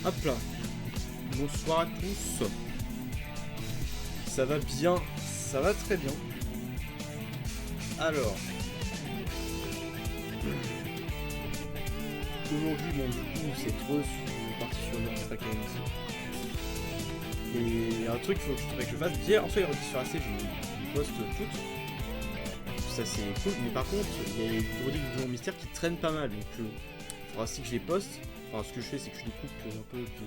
Hop là. Bonsoir à tous. Ça va bien, ça va très bien. Alors. Aujourd'hui, bon, du coup, c'est trop parti sur le track aussi. Et un truc qu'il faudrait que je fasse. Hier, en fait, sur AC, j'ai poste toutes. Ça, c'est cool. Mais par contre, il y a des vidéos mystères qui traînent pas mal. Donc, il faudra aussi que je les poste. Enfin, ce que je fais, c'est que je les coupe un peu. Puis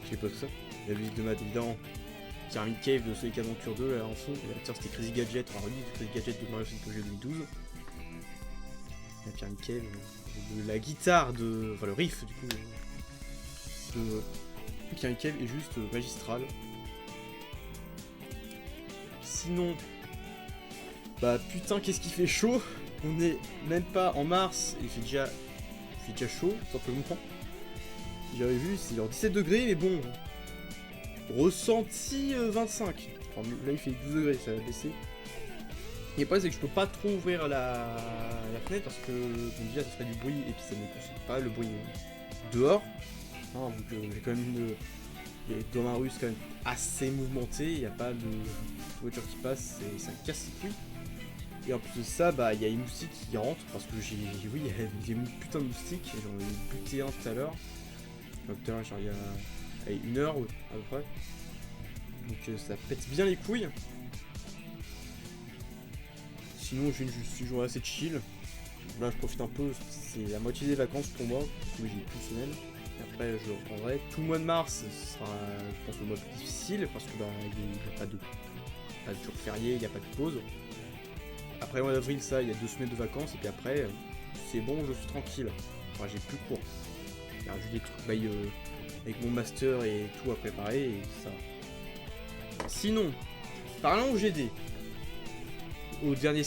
je les poste ça. La visite de Matt, évidemment. Pyramid Cave de Sonic Adventure 2, là en fond. L'acteur, c'était Crazy Gadget. Enfin, lui, Crazy Gadget de Mario Sonic Project 2012. La Pyramid Cave. De la guitare de. Enfin, le riff, du coup. De Pyramid Cave est juste magistral. Sinon. Bah putain, qu'est-ce qui fait chaud. On est même pas en mars, il fait déjà chaud, simplement. J'avais vu, c'est genre 17 degrés, mais bon, ressenti 25. Enfin, là il fait 12 degrés, ça va baisser. Et le problème c'est que je peux pas trop ouvrir la fenêtre parce que donc déjà ça ferait du bruit et puis ça ne consomme pas le bruit dehors. Hein, donc j'ai quand même dans ma rue c'est quand même assez mouvementé, il n'y a pas de voiture qui passe et ça me casse les couilles. Et en plus de ça, bah il y a une moustique qui rentre parce que j'ai mis putain de moustique, j'en ai buté un tout à l'heure. Tout à l'heure, genre il y a une heure à peu près. Donc ça pète bien les couilles. Sinon je suis joué assez chill. Là je profite un peu, c'est la moitié des vacances pour moi, parce que j'ai plus de semaine. Et après je reprendrai. Tout le mois de mars, ce sera je pense le mois plus difficile parce que bah il n'y a pas de jour férié, il n'y a pas de pause. Après le mois d'avril, ça, il y a 2 semaines de vacances, et puis après, c'est bon, je suis tranquille. Enfin, j'ai plus cours. Il y a juste des trucs avec mon master et tout à préparer, et ça. Sinon, parlant au GD, au dernier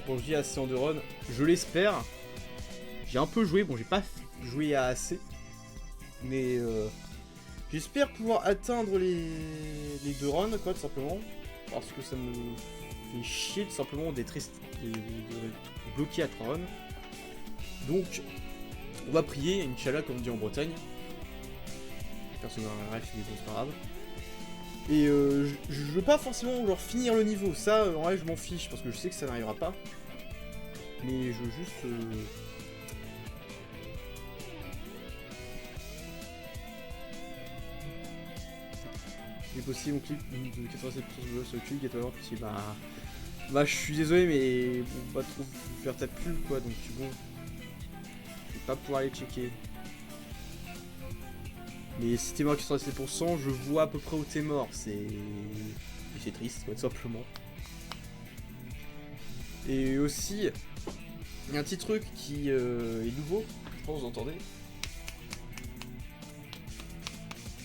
pour je dis assez en de run, je l'espère. J'ai un peu joué, bon, j'ai pas joué à assez, mais j'espère pouvoir atteindre les 2 runs, quoi, tout simplement, parce que ça me fait chier tout simplement d'être bloqué à 3 runs. Donc, on va prier, Inch'Allah, comme on dit en Bretagne. Personne n'a un rêve, c'est pas grave. Et je veux pas forcément genre finir le niveau, ça en vrai je m'en fiche parce que je sais que ça n'arrivera pas. Mais je veux juste. J'ai posté mon clip de 87% de sur YouTube, Get Over, puis bah je suis désolé mais bon, pas trop faire ta pub quoi, donc bon. Je vais pas pouvoir aller checker. Mais si t'es mort à 87%, je vois à peu près où t'es mort, c'est triste quoi, tout simplement. Et aussi, il y a un petit truc qui est nouveau, je pense que vous entendez.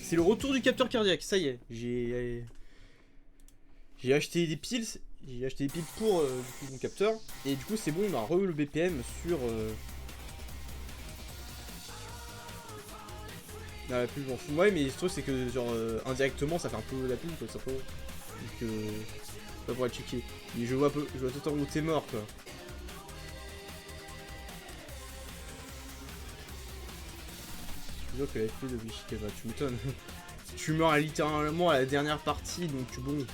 C'est le retour du capteur cardiaque, ça y est, j'ai acheté des piles, pour du coup, mon capteur, et du coup c'est bon, on a re le BPM sur... Ah, la pub, je m'en fous. Ouais, mais le truc, c'est que, genre, indirectement, ça fait un peu la pub, quoi, simplement. Donc, pas pour aller checker. Mais je vois totalement où t'es mort, quoi. Je vois que la FP de Bishikava, tu m'étonnes. Tu meurs littéralement à la dernière partie, donc bon.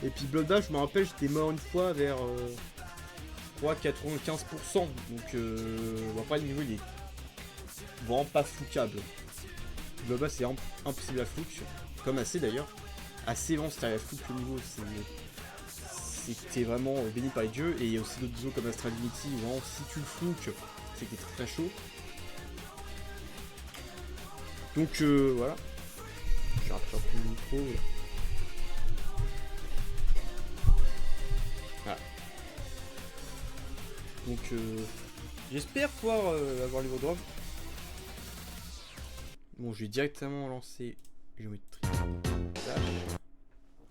Et puis Bloodbath, je me rappelle, j'étais mort une fois vers 95%. Donc, bon, après, le niveau, il est vraiment pas flouquable. Bloodbath, c'est impossible à flouc. Comme AC d'ailleurs. AC, vraiment, c'était à flouc le niveau, c'est que t'es vraiment béni par les dieux. Et il y a aussi d'autres zones comme Astral Divinity où vraiment, si tu le flouques, c'est que t'es très très chaud. Donc voilà. Je vais rappeler un peu le micro. Voilà. Donc j'espère pouvoir avoir les drop. Bon, je vais directement lancer géométrie.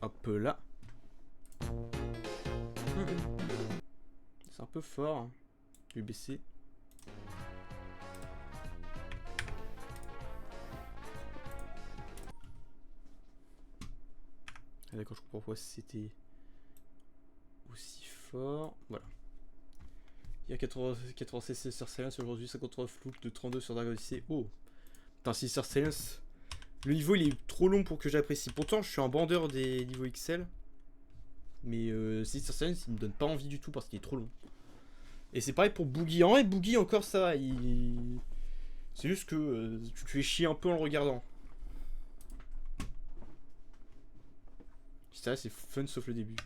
Hop là. C'est un peu fort. Hein. Je vais baisser. Ah, d'accord, je comprends pourquoi c'était aussi fort. Voilà. Il y a 80 CC sur Silence aujourd'hui, 53 Flouk de 32 sur Dragon Odyssey. Oh, putain, si sur Silence. Le niveau il est trop long pour que j'apprécie. Pourtant, je suis un bandeur des niveaux XL. Mais Sister Silence il me donne pas envie du tout parce qu'il est trop long. Et c'est pareil pour Boogie. En vrai, Boogie encore ça va. C'est juste que tu te fais chier un peu en le regardant. Ça c'est fun sauf le début.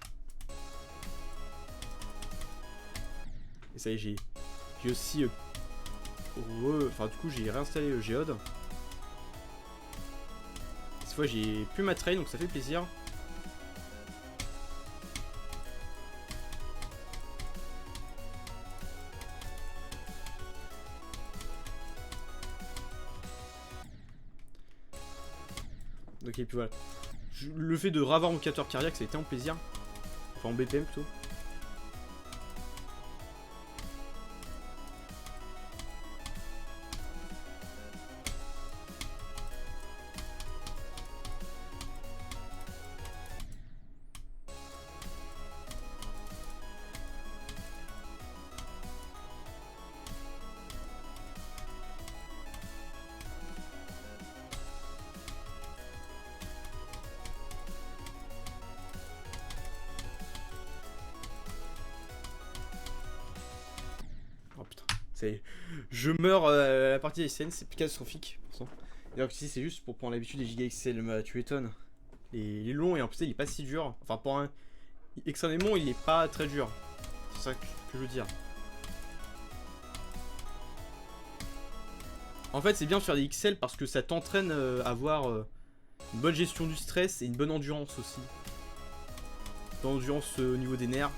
Et ça y est, j'ai aussi enfin du coup j'ai réinstallé Geode. Cette fois j'ai plus ma train donc ça fait plaisir. Ok, puis voilà. Le fait de ravoir mon capteur cardiaque ça a été un plaisir. Enfin en BPM plutôt. Oh putain, je meurs à la partie des scènes, c'est catastrophique. D'ailleurs que si c'est juste pour prendre l'habitude des giga XL, tu étonnes. Il est long et en plus il est pas si dur. Enfin pour un extrêmement il est pas très dur. C'est ça que je veux dire. En fait c'est bien de faire des XL parce que ça t'entraîne à avoir une bonne gestion du stress et une bonne endurance aussi. D'endurance au niveau des nerfs.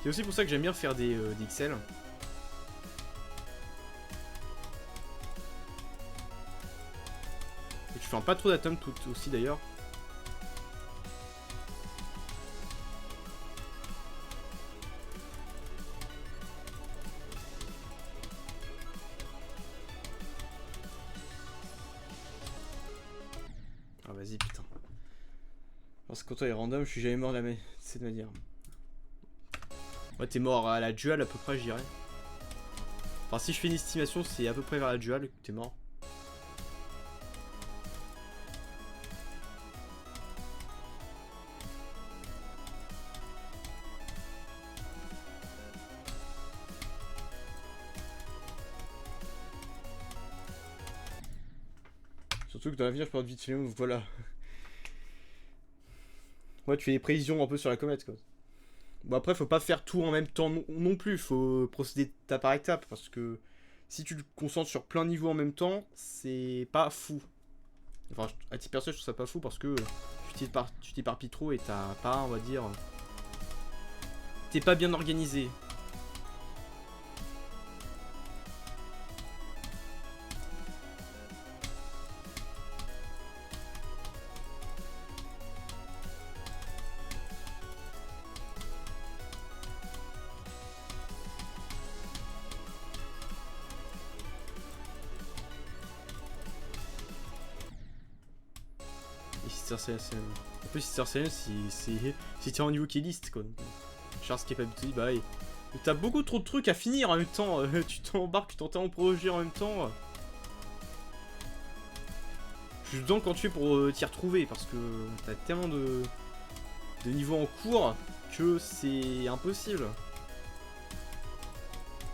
C'est aussi pour ça que j'aime bien faire des XL. Et tu fais pas trop d'atomes tout aussi d'ailleurs. Ah vas-y putain. Parce que quand toi est random, je suis jamais mort de cette manière. Ouais, t'es mort à la dual à peu près, je dirais. Enfin, si je fais une estimation, c'est à peu près vers la dual que t'es mort. Surtout que dans l'avenir, je peux vite filmer, voilà. Ouais, tu fais des prévisions un peu sur la comète, quoi. Bon, après, faut pas faire tout en même temps non plus. Faut procéder étape par étape. Parce que si tu te concentres sur plein de niveaux en même temps, c'est pas fou. Enfin, à titre perso, je trouve ça pas fou parce que tu t'éparpilles trop et t'as pas, on va dire. T'es pas bien organisé. En plus, Sister Silence, c'est tiré au niveau qui est liste, quoi. Charles Capability, bah, t'as beaucoup trop de trucs à finir en même temps. Tu t'embarques, tu t'entends en projet en même temps. Je suis dedans quand tu es pour t'y retrouver parce que t'as tellement de niveaux en cours que c'est impossible.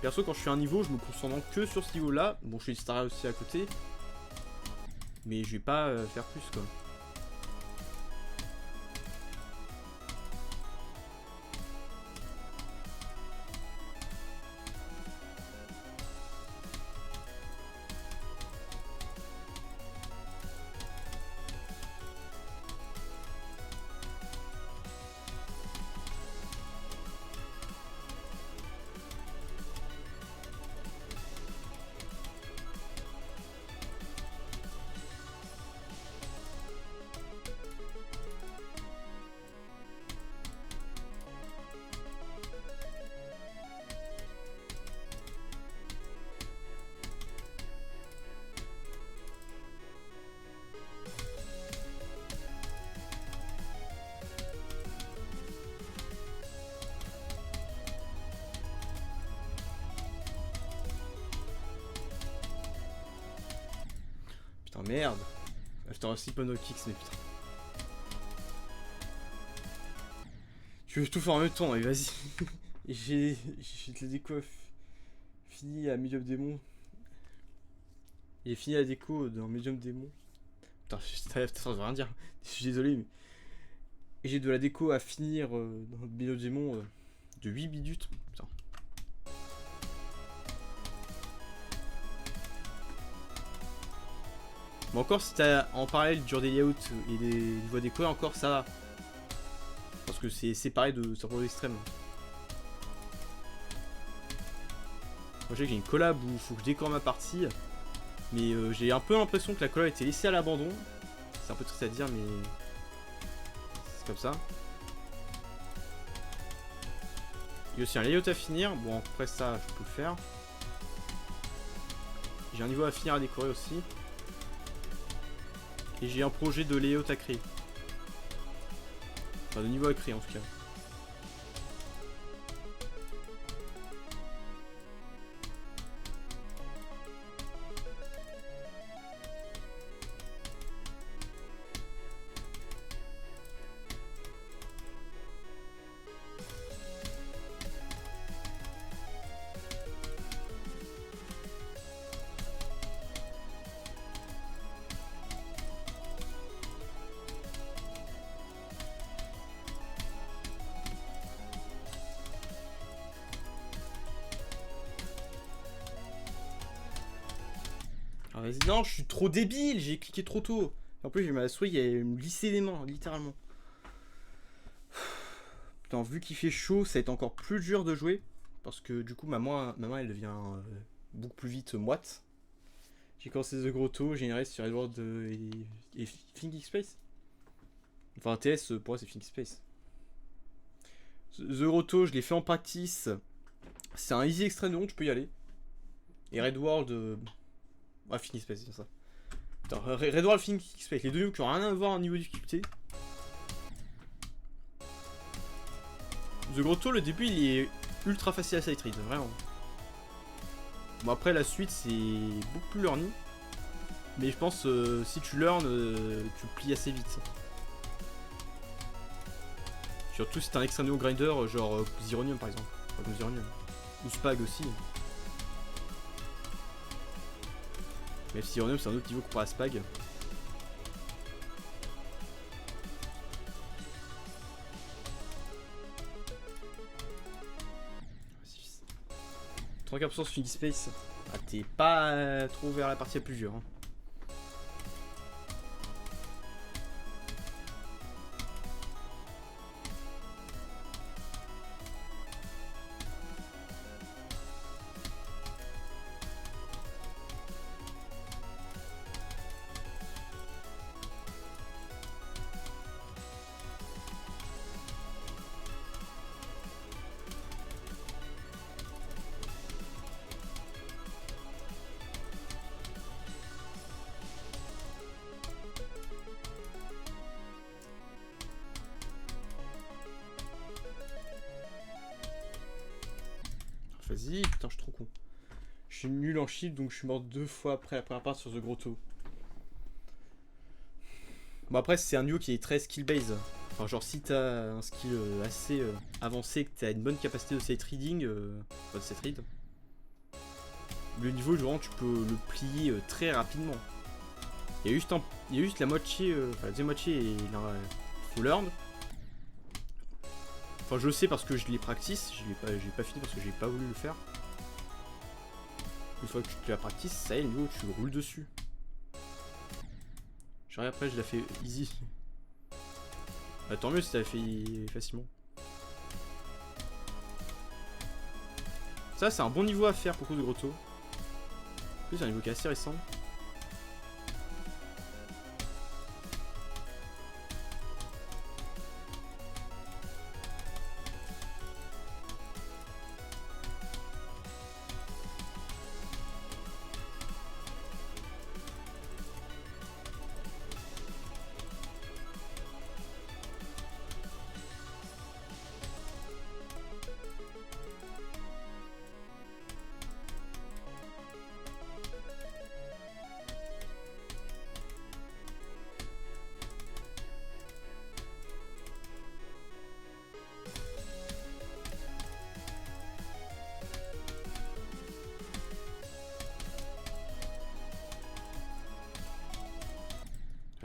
Perso, quand je fais un niveau, je me concentre que sur ce niveau-là. Bon, je fais une star aussi à côté. Mais je vais pas faire plus, quoi. merde. Je t'en remercie Pono Kicks, mais putain. Tu veux tout faire en même temps, mais vas-y. J'ai la déco fini à Medium Démon. J'ai fini la déco dans Medium Démon. Putain, ça veut rien dire. Je suis désolé, mais. Et j'ai de la déco à finir dans Medium Démon de 8 minutes. Putain. Mais encore, si t'as en parallèle du layout et des niveaux déco, encore ça va. Parce que c'est séparé de sa extrême. Moi je sais que j'ai une collab où il faut que je décore ma partie. Mais j'ai un peu l'impression que la collab a été laissée à l'abandon. C'est un peu triste à dire, mais c'est comme ça. Il y a aussi un layout à finir. Bon, après ça, je peux le faire. J'ai un niveau à finir à décorer aussi. Et j'ai un projet de layout à créer. Enfin, de niveau à créer en tout cas. Ah, vas-y, non, je suis trop débile, j'ai cliqué trop tôt. En plus, j'ai ma souris, elle me glissait les mains, littéralement. Putain, vu qu'il fait chaud, ça va être encore plus dur de jouer. Parce que du coup, ma main elle devient beaucoup plus vite moite. J'ai commencé The Grotto, j'ai généré sur Edward et Thinking Space. Enfin, TS, pour moi, c'est Thinking Space. The Grotto, je l'ai fait en practice. C'est un easy extrême de honte, je peux y aller. Et Red World. Ah, Thinking Space, c'est ça. Putain, Red World, Thinking Space, les deux qui ont rien à voir au niveau de difficulté. The Grotto, le début, il est ultra facile à sight read, vraiment. Bon, après, la suite, c'est beaucoup plus learning. Mais je pense si tu learn, tu plies assez vite. Surtout si t'es un external grinder, genre Zironium par exemple. Pas comme Zironium. Ou Spag aussi. Même si Zironium c'est un autre niveau comparé à Spag. « 34% sur Funky Space. Ah, t'es pas trop vers la partie la plus dure. Hein. Vas-y, putain, je suis trop con. Je suis nul en shield, donc je suis mort 2 fois après la première part sur The Grotto. Bon, après, c'est un duo qui est très skill base. Enfin, genre, si t'as un skill assez avancé, que t'as une bonne capacité de sight reading, pas de sight read, le niveau, genre, tu peux le plier très rapidement. Il y a juste la moitié, enfin, la deuxième moitié et la full earn. Enfin, je le sais parce que je l'ai practice, j'ai pas fini parce que j'ai pas voulu le faire. Une fois que tu la practice, ça y est, le niveau, tu roules dessus. Genre après, je l'ai fait easy. Bah, tant mieux si t'avais fait facilement. Ça, c'est un bon niveau à faire pour coup de Grotto. En plus, c'est un niveau qui est assez récent.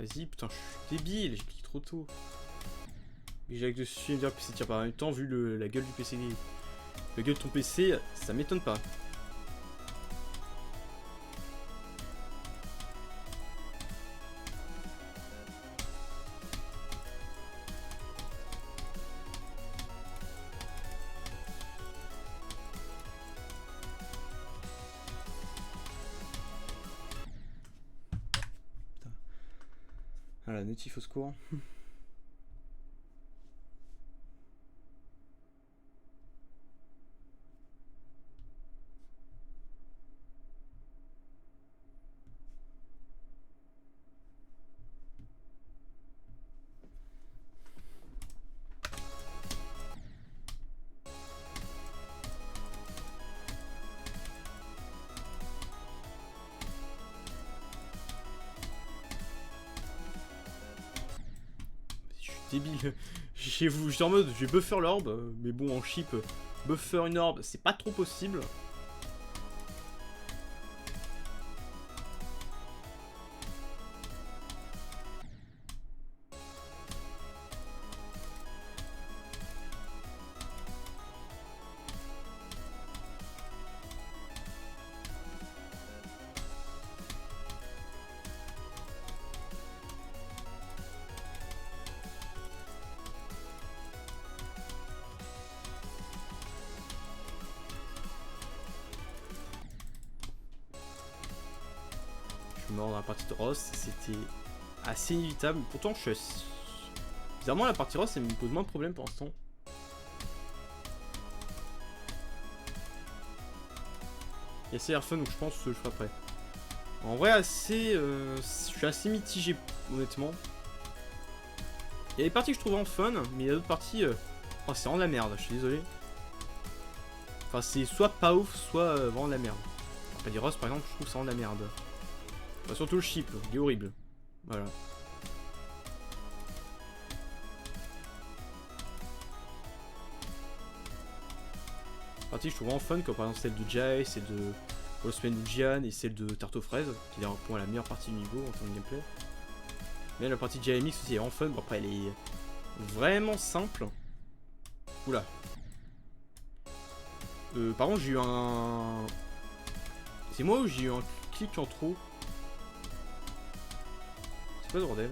Vas-y, putain, je suis débile, j'ai cliqué trop tôt. Et j'ai dessus et me dire que le PC tire pas. En même temps, vu la gueule du PC, la gueule de ton PC, ça m'étonne pas. Ah la notif au secours. Débile. J'étais en mode, je vais buffer l'orbe, mais bon, en chip, buffer une orbe, c'est pas trop possible. Je suis mort dans la partie de Ross, c'était assez inévitable. Pourtant, je suis... Bizarrement, la partie Ross, elle me pose moins de problèmes pour l'instant. Il y a assez air fun, donc je pense que je ferai après. En vrai, assez... je suis assez mitigé, honnêtement. Il y a des parties que je trouve en fun, mais il y a d'autres parties... Oh, c'est vraiment de la merde, je suis désolé. Enfin, c'est soit pas ouf, soit vraiment de la merde. Après, Ross, par exemple, je trouve ça vraiment de la merde. Enfin, surtout le chip, il est horrible. Voilà. Partie que je trouve vraiment fun, comme par exemple celle de Jai, celle de Wolfsman Jian et celle de Tarte aux fraises, qui est pour la meilleure partie du niveau en termes de gameplay. Mais la partie de Jai MX aussi est vraiment fun, bon après elle est vraiment simple. Oula. Par contre j'ai eu un... C'est moi ou j'ai eu un clic en trop? C'est pas de bordel.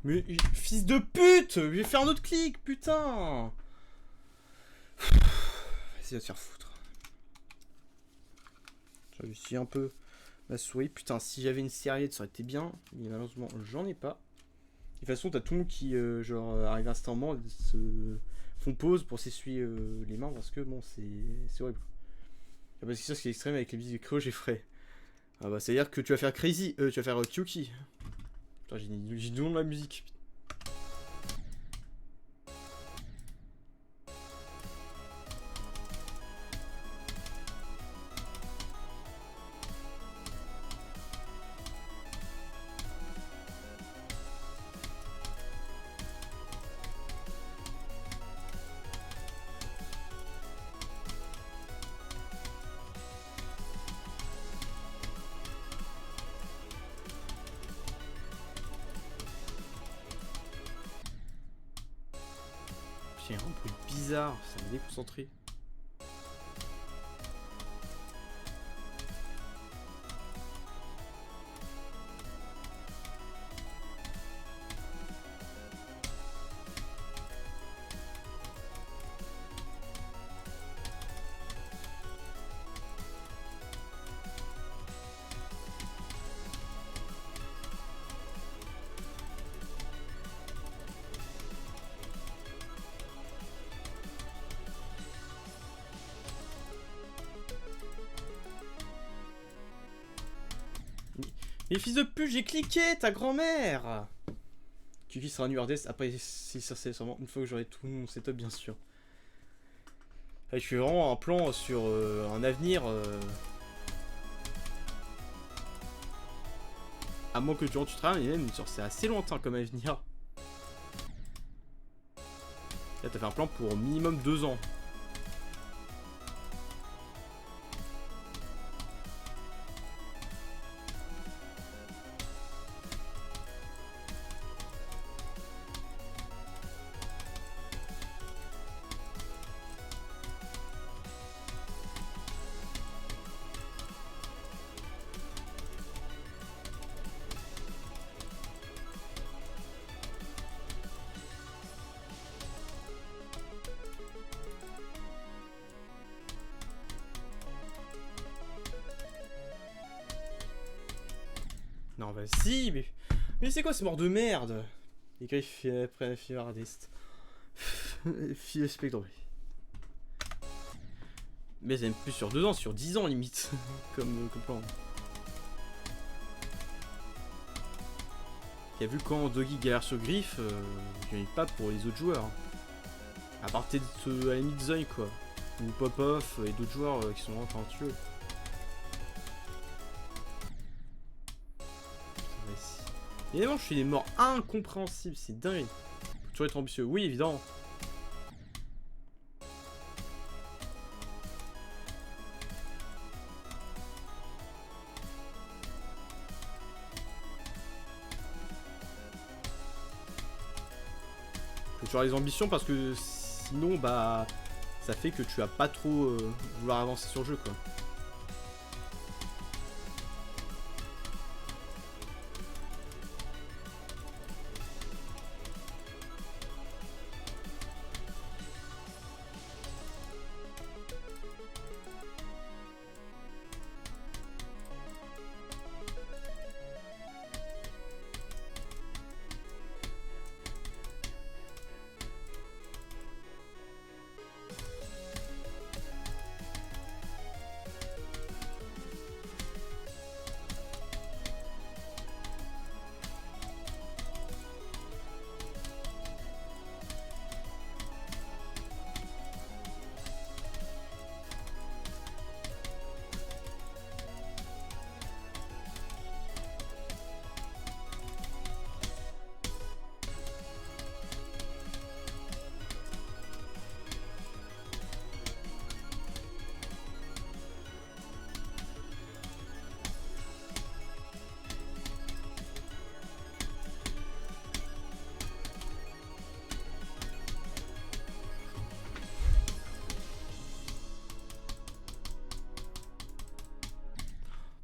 Mais fils de pute, je vais faire un autre clic, putain. Vas-y, va te faire foutre. Je suis un peu ma souris. Putain, si j'avais une serviette, ça aurait été bien. Mais malheureusement, j'en ai pas. De toute façon, t'as tout le monde qui, genre, arrive instantanément, se font pause pour s'essuyer les mains parce que, bon, c'est horrible. Ah, parce que ça, ce qui est extrême avec les musiques de Créo, j'ai frais. Ah bah, c'est-à-dire que tu vas faire Crazy, tu vas faire Kyuki. Putain, j'ai du nom de la musique. J'ai un bruit bizarre, ça me déconcentré. Mais fils de pute, j'ai cliqué, ta grand-mère. Kiki sera nu RDS après, c'est sûrement une fois que j'aurai tout mon setup, bien sûr. Je suis vraiment un plan sur un avenir. À moins que tu travailles, mais même c'est assez lointain comme avenir. Là, t'as fait un plan pour minimum 2 ans. Non, bah si, mais c'est quoi ces morts de merde? Les griffes après la fille hardest. Fille spectre. Mais c'est même plus sur 2 ans, sur 10 ans limite. comme plan. T'as vu quand Doggy galère sur griffe, je n'ai pas pour les autres joueurs. À part peut-être à la limite Zoï quoi. Ou Pop-Off et d'autres joueurs qui sont vraiment talentueux. Évidemment, je suis des morts incompréhensibles, c'est dingue. Faut toujours être ambitieux, oui, évidemment. Faut toujours les ambitions parce que sinon, bah, ça fait que tu vas pas trop vouloir avancer sur le jeu, quoi.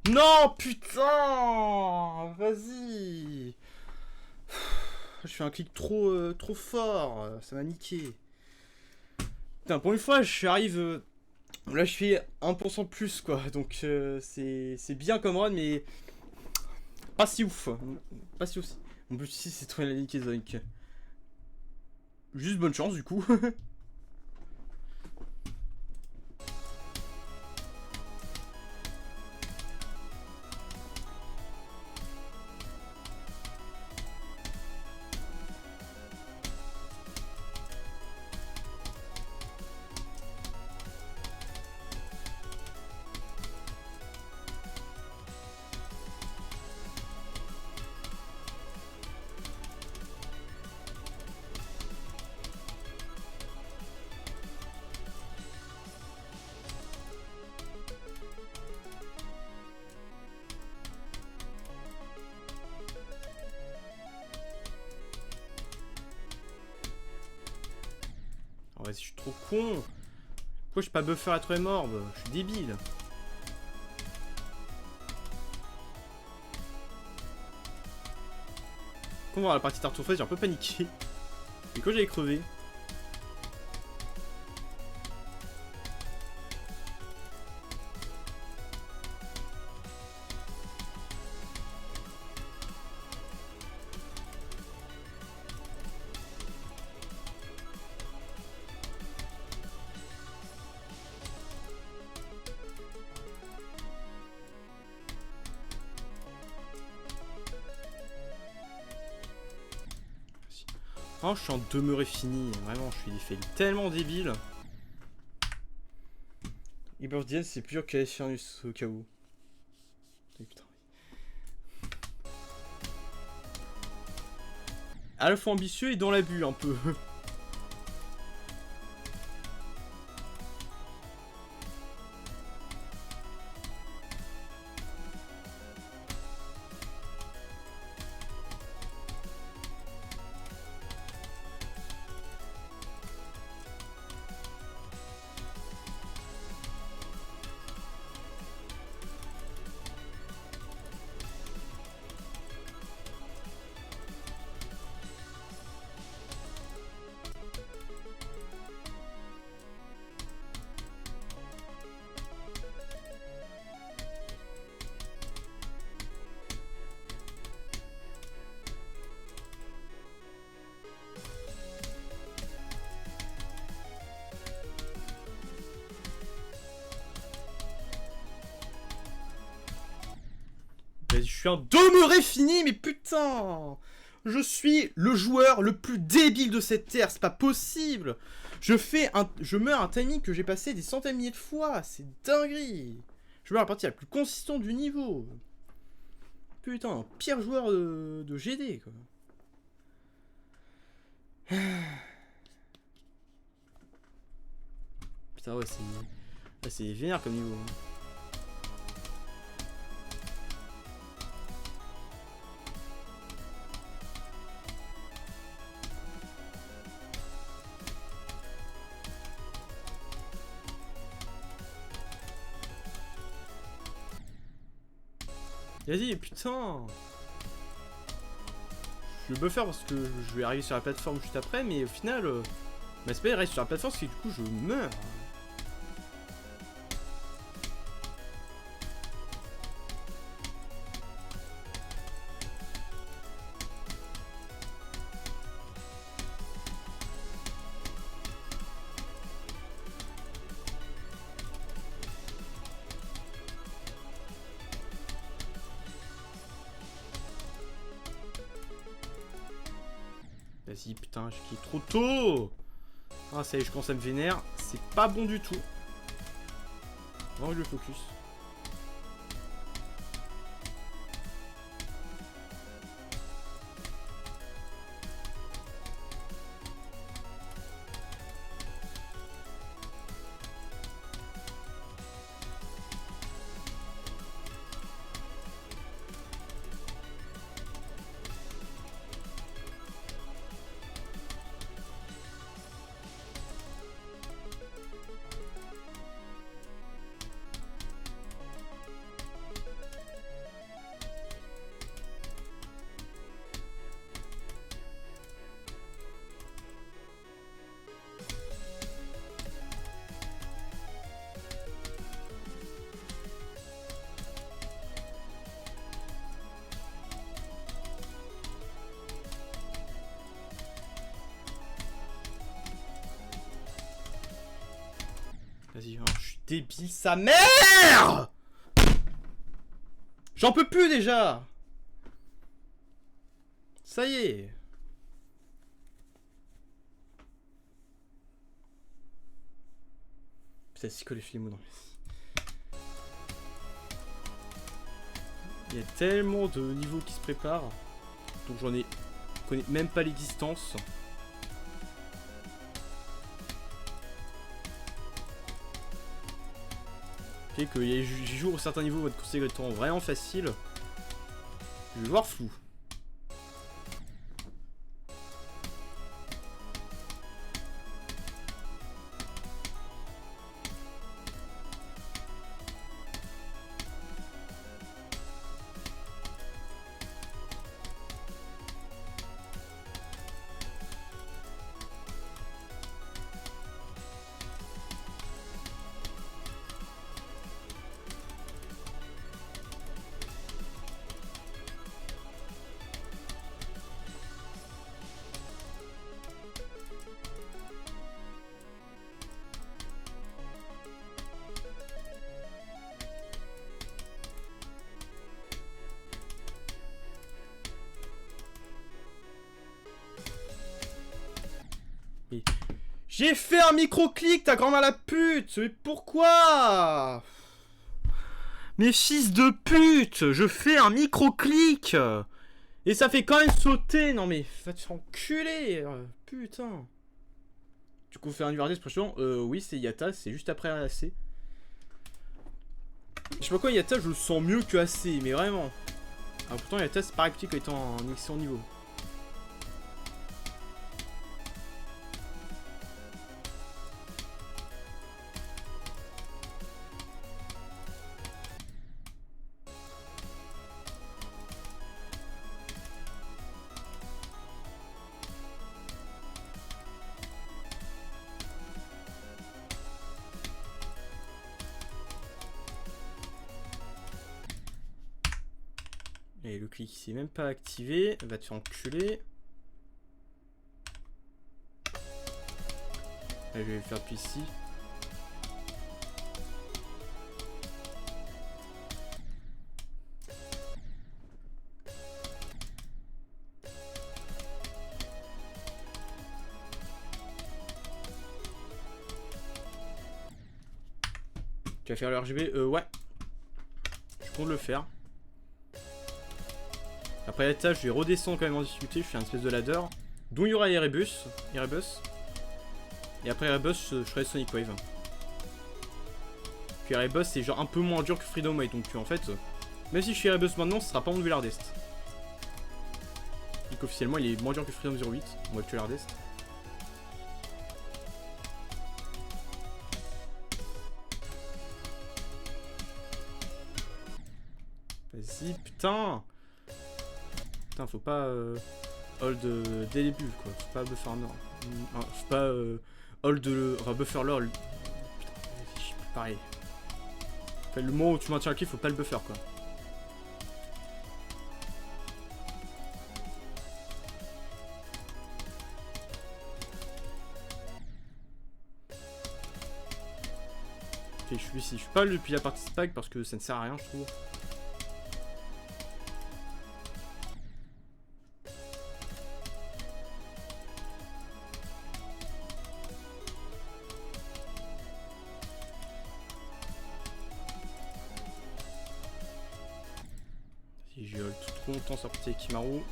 Non, putain! Vas-y! Je fais un clic trop fort, ça m'a niqué. Putain, pour une fois, j'arrive. Là, je fais 1% de plus, quoi. Donc, c'est bien comme run, mais. Pas si ouf. Pas si ouf. En plus, ici, c'est trop la niqué, donc. Juste bonne chance, du coup. Oh, vas-y, je suis trop con. Pourquoi je suis pas buffer à Tremorbe? Je suis débile. Quand on va la partie Tartour Face, j'ai un peu paniqué. Et quand j'avais crevé. Oh, je suis en demeuré fini. Vraiment, je suis fait tellement débile. Iberdian, c'est plus dur que Califernus au cas où. Putain. À la fois ambitieux et dans l'abus un peu. Je suis un demeuré fini, mais putain! Je suis le joueur le plus débile de cette terre, c'est pas possible! Je meurs à un timing que j'ai passé des centaines de milliers de fois, c'est dinguerie! Je meurs à la partie la plus consistante du niveau. Putain, un pire joueur de GD, quoi. Putain, ouais, c'est vénère comme niveau. Vas-y, putain! Je vais buffer parce que je vais arriver sur la plateforme juste après, mais au final, ma spell reste sur la plateforme parce que du coup je meurs. Vas-y, putain, je clique trop tôt. Ah, ça y est, je commence à me vénère. C'est pas bon du tout. Vraiment, je le focus. Vas-y, oh, je suis débile, sa mère! J'en peux plus déjà! Ça y est! Putain, c'est quoi les films dans il y a tellement de niveaux qui se préparent. Donc je connais même pas l'existence. Ok, que j'y joue à certains niveaux, votre conseil étant vraiment facile. Je vais voir flou. J'ai fait un micro-clic, ta grand-mère la pute. Mais pourquoi? Mais fils de pute, je fais un micro-clic. Et ça fait quand même sauter. Non mais, va te faire enculer. Putain. Du coup, faire un URD expression. Oui, c'est Yata, c'est juste après AC. Je sais pas quoi, Yata, je le sens mieux que AC, mais vraiment. Alors pourtant, Yata, c'est pas réputé comme étant un excellent niveau. Et le clic il s'est même pas activé, va te faire enculer. Allez, je vais le faire depuis ici. Tu vas faire le RGB? Ouais. Je compte le faire. Après la tâche, je vais redescendre quand même en difficulté, je fais un espèce de ladder. Dont il y aura Erebus. Et après Erebus, je ferai Sonic Wave. Puis Erebus, c'est genre un peu moins dur que Freedom Wave. Donc en fait, même si je fais Erebus maintenant, ce sera pas mon nouvel Hardest. Donc officiellement, il est moins dur que Freedom 08, mon actuel Hardest. Vas-y, putain. Putain, faut pas hold dès le début, quoi. Faut pas buffer non. Faut pas hold enfin, buffer lol. Putain, pareil. Enfin, le moment où tu maintiens le kill, faut pas le buffer, quoi. Ok, je suis ici. Je suis pas depuis la partie spag parce que ça ne sert à rien, je trouve. Si j'ai hold tout trop longtemps sur petit Kimaru.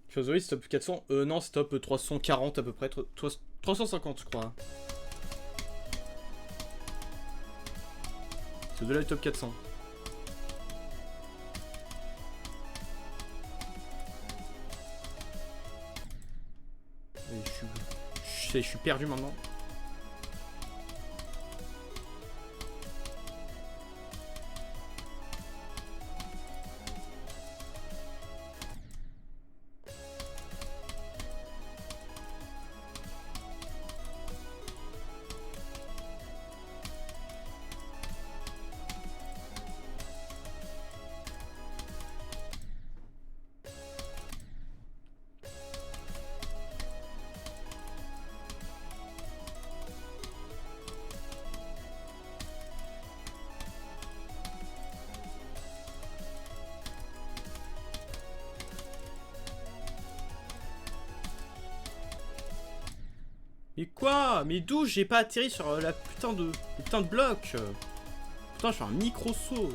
Chosori, c'est top 400. Non, c'est top 340 à peu près. 350, je crois. C'est au-delà du top 400. Et je suis perdu maintenant. Mais quoi? Mais d'où j'ai pas atterri sur la putain de bloc? Putain, je fais un micro saut.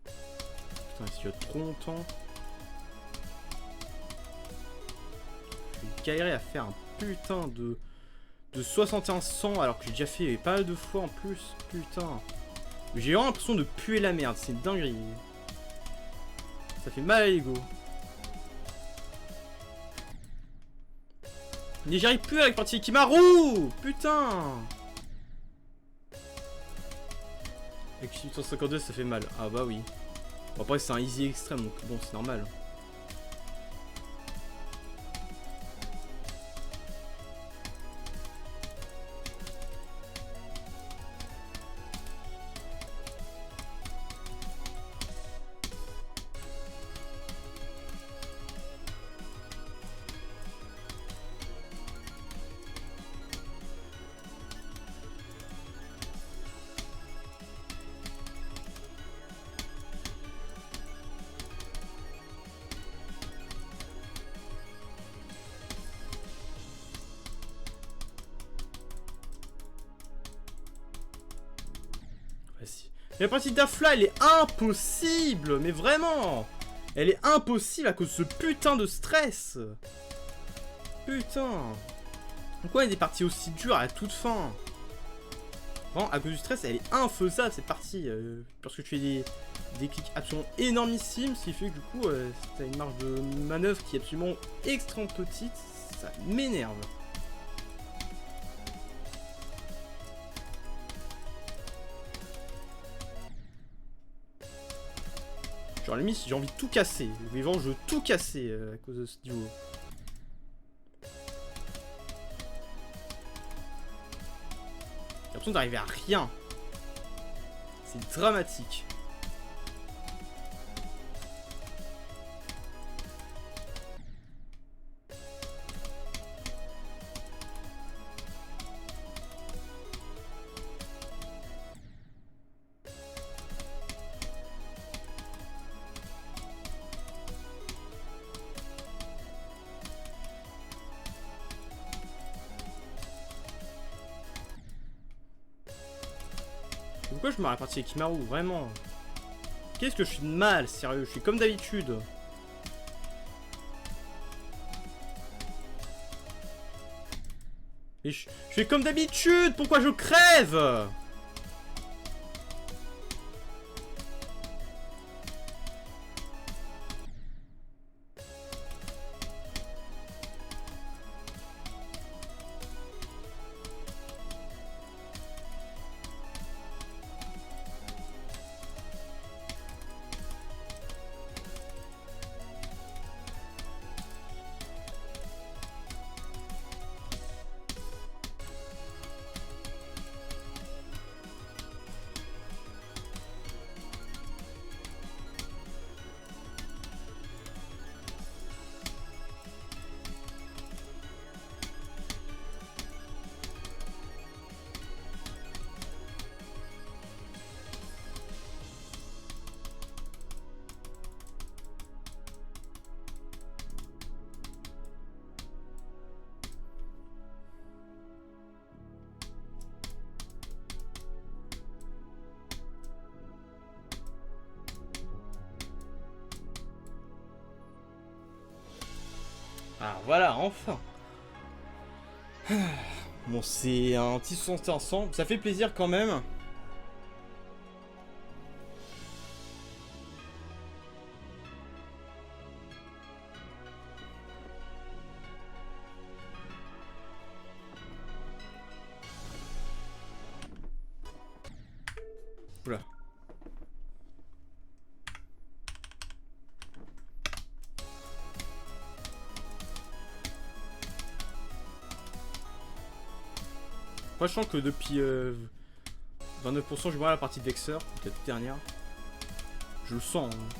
Putain, si j'ai trop longtemps. Je vais galérer à faire un putain de 6100 alors que j'ai déjà fait pas mal de fois en plus. Putain. J'ai vraiment l'impression de puer la merde, c'est une dinguerie. Ça fait mal à l'ego. Mais j'y arrive plus avec partie Kimaru. Putain. Avec 852 ça fait mal. Ah bah oui. Bon, après c'est un easy extrême donc bon c'est normal. Et la partie d'Afla, elle est impossible. Mais vraiment. Elle est impossible à cause de ce putain de stress. Putain. Pourquoi il y a des parties aussi dures à la toute fin? Vraiment, à cause du stress, elle est infaisable cette partie. Parce que tu fais des clics absolument énormissimes, ce qui fait que du coup, t'as une marge de manœuvre qui est absolument extrêmement petite. Ça m'énerve. Genre, limite, j'ai envie de tout casser. Vivant, je veux tout casser à cause de ce duo. J'ai l'impression d'arriver à rien. C'est dramatique. Pourquoi je me répartis avec Kimaru, vraiment? Qu'est-ce que je suis de mal, sérieux? Je suis comme d'habitude. Et je fais comme d'habitude. Pourquoi je crève? Ah voilà, enfin. Bon, c'est un petit 6100. Ça fait plaisir quand même. Oula. Moi, je sens que depuis 29%, je vois la partie de Vexeur, peut-être dernière. Je le sens. Hein.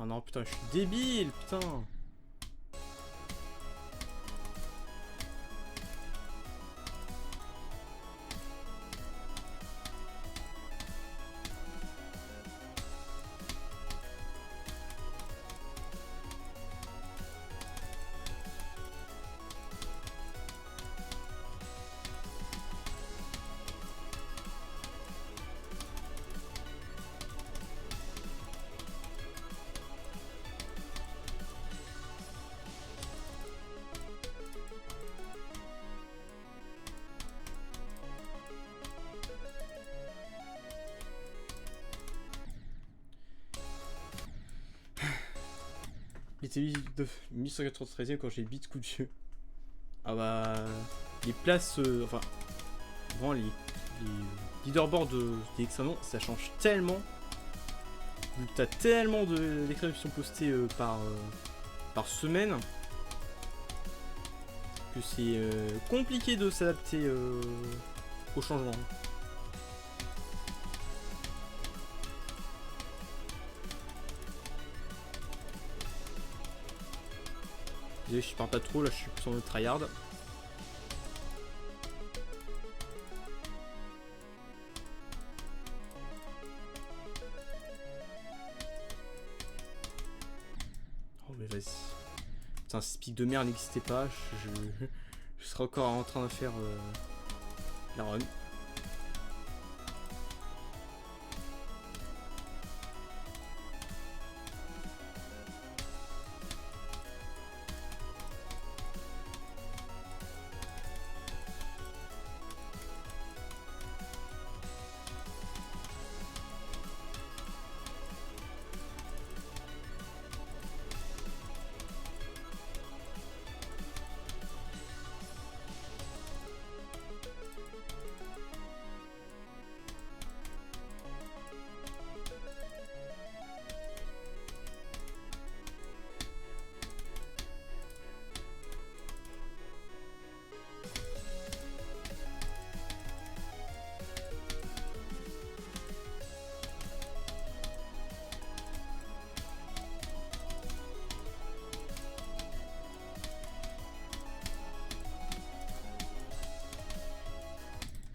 Oh non, putain, je suis débile, putain. j'étais 1193ème quand j'ai beat coup de vieux. Ah bah... Les places... enfin... Vraiment les leaderboards des Exanon, ça change tellement. Vu que t'as tellement d'écrans qui sont postés par semaine. Que c'est compliqué de s'adapter au changement. Désolé, je parle pas trop, là je suis plus en mode tryhard. Oh mais vas-y. Putain, ce pic de merde n'existait pas, je serais encore en train de faire la run.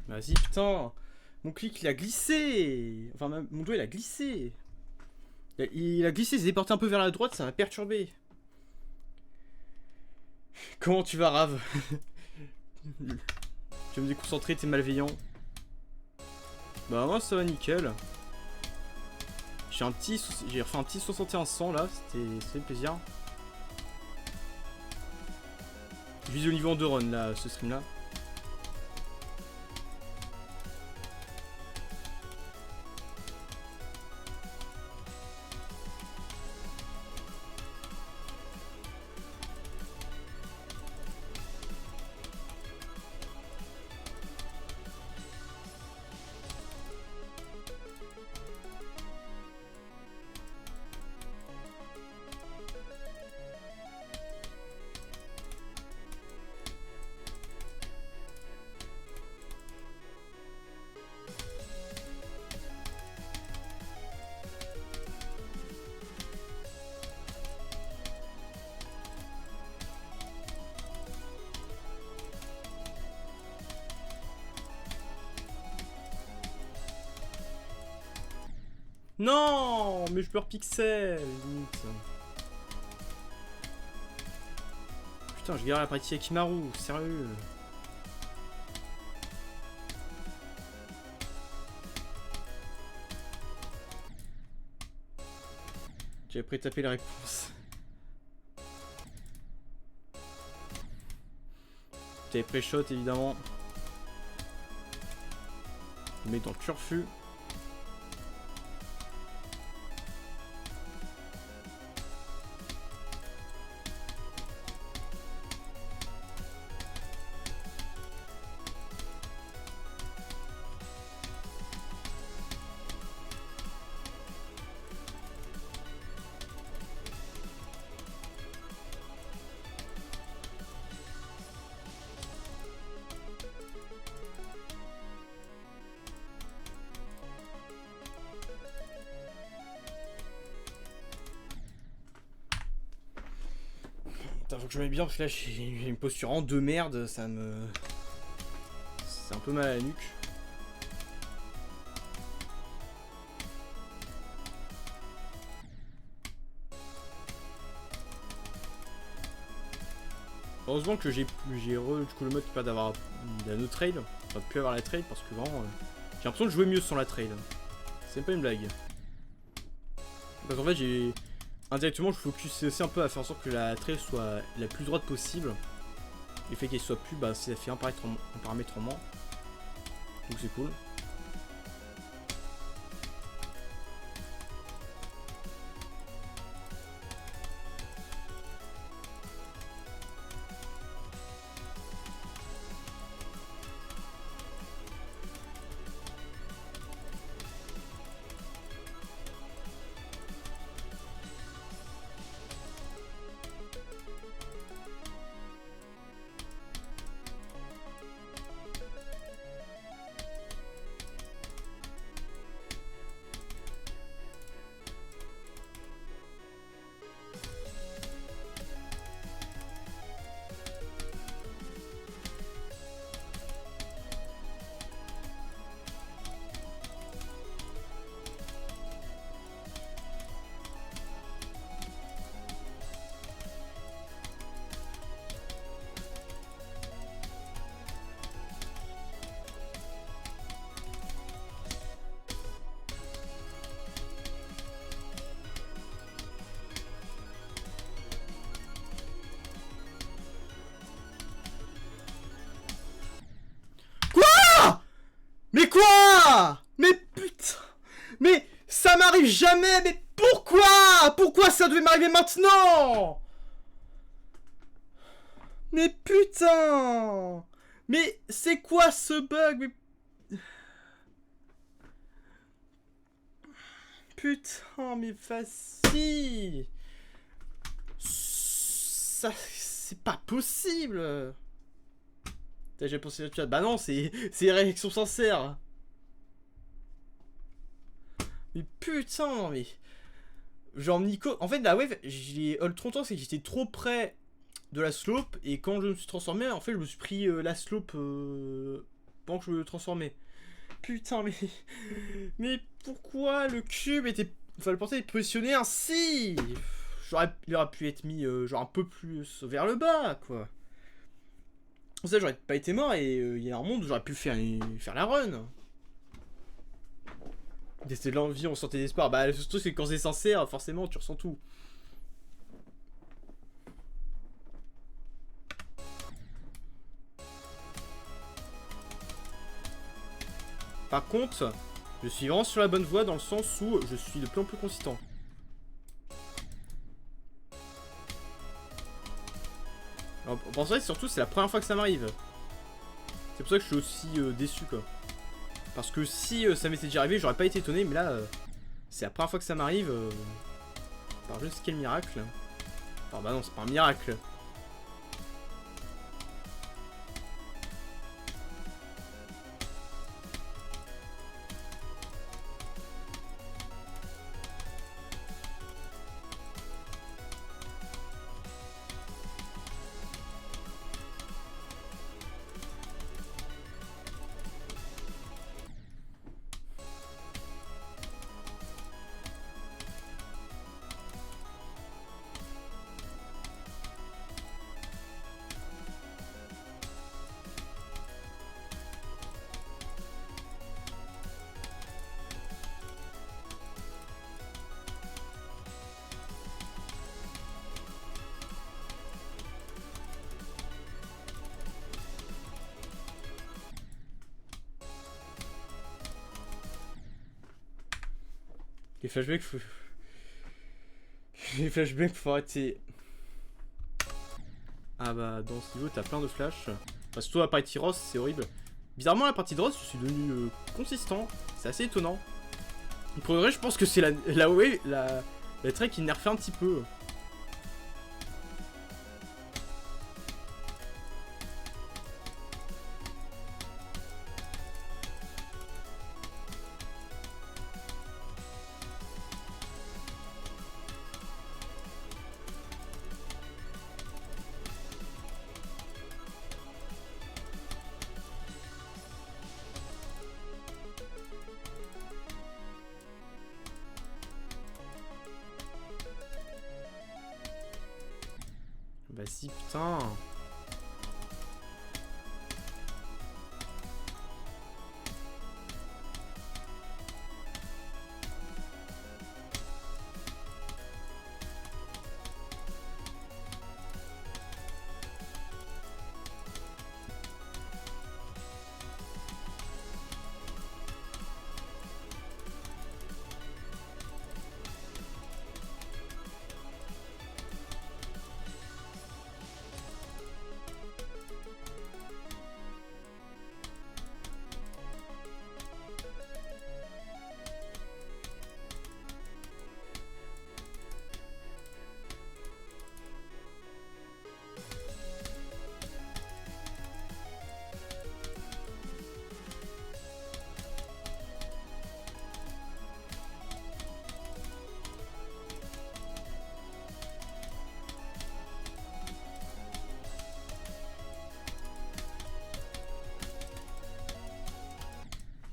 Vas-y, putain. Mon clic, il a glissé. Enfin, mon doigt, il a glissé. Il a glissé, il s'est déporté un peu vers la droite, ça m'a perturbé. Comment tu vas, Rave? Tu vas me déconcentrer, t'es malveillant. Bah, moi, ça va nickel. J'ai refait un petit 6100 là, c'était plaisir. Je vise au niveau en 2 runs là, ce stream là. Non, mais je pleure pixel, limite. Putain, je galère la partie avec Kimaru, sérieux. J'avais pré-tapé la réponse. J'avais pré-shot évidemment. Je mets dans le turfu. Putain, faut que je mette bien parce que là j'ai une posture en de merde, ça me... C'est un peu mal à la nuque. Heureusement que j'ai du coup le mode qui permet d'avoir la no trail, enfin de plus avoir la trail parce que vraiment j'ai l'impression de jouer mieux sans la trail. C'est pas une blague. Parce qu'en fait j'ai... Indirectement je focus aussi un peu à faire en sorte que la trail soit la plus droite possible. Le fait qu'elle soit plus, bah ça fait un paramètre en moins. Donc c'est cool. jamais. Mais pourquoi? Pourquoi ça devait m'arriver maintenant? Mais putain! Mais c'est quoi ce bug? Mais... Putain, mais facile! Ça, c'est pas possible! J'ai pensé à chat. Bah non, c'est réaction sincère. Mais putain, mais... Genre Nico... En fait, la wave, j'ai hold trop longtemps, c'est que j'étais trop près de la slope, et quand je me suis transformé, en fait, je me suis pris la slope pendant que je me transformais. Putain, mais... Mais pourquoi le cube était... Enfin, le portail est positionné ainsi? Il aurait pu être mis genre un peu plus vers le bas, quoi. Pour ça, j'aurais pas été mort, et il y a un monde où j'aurais pu faire la run. C'était de l'envie, on sentait l'espoir. Bah, surtout, c'est quand c'est sincère, forcément, tu ressens tout. Par contre, je suis vraiment sur la bonne voie dans le sens où je suis de plus en plus consistant. Alors, en vrai, surtout, c'est la première fois que ça m'arrive. C'est pour ça que je suis aussi déçu, quoi. Parce que si ça m'était déjà arrivé, j'aurais pas été étonné, mais là, c'est la première fois que ça m'arrive. Par je ne sais quel miracle. Enfin, bah non, c'est pas un miracle. Les flashbacks, faut... Les flashbacks, faut arrêter. Ah bah, dans ce niveau, t'as plein de flashs. Parce que toi, la partie Ross, c'est horrible. Bizarrement, la partie de Ross, je suis devenu consistant. C'est assez étonnant. Pour vrai, je pense que c'est la trait qui nerfait un petit peu. Bah si, putain.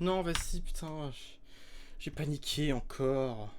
Non, vas-y, putain. J'ai paniqué encore.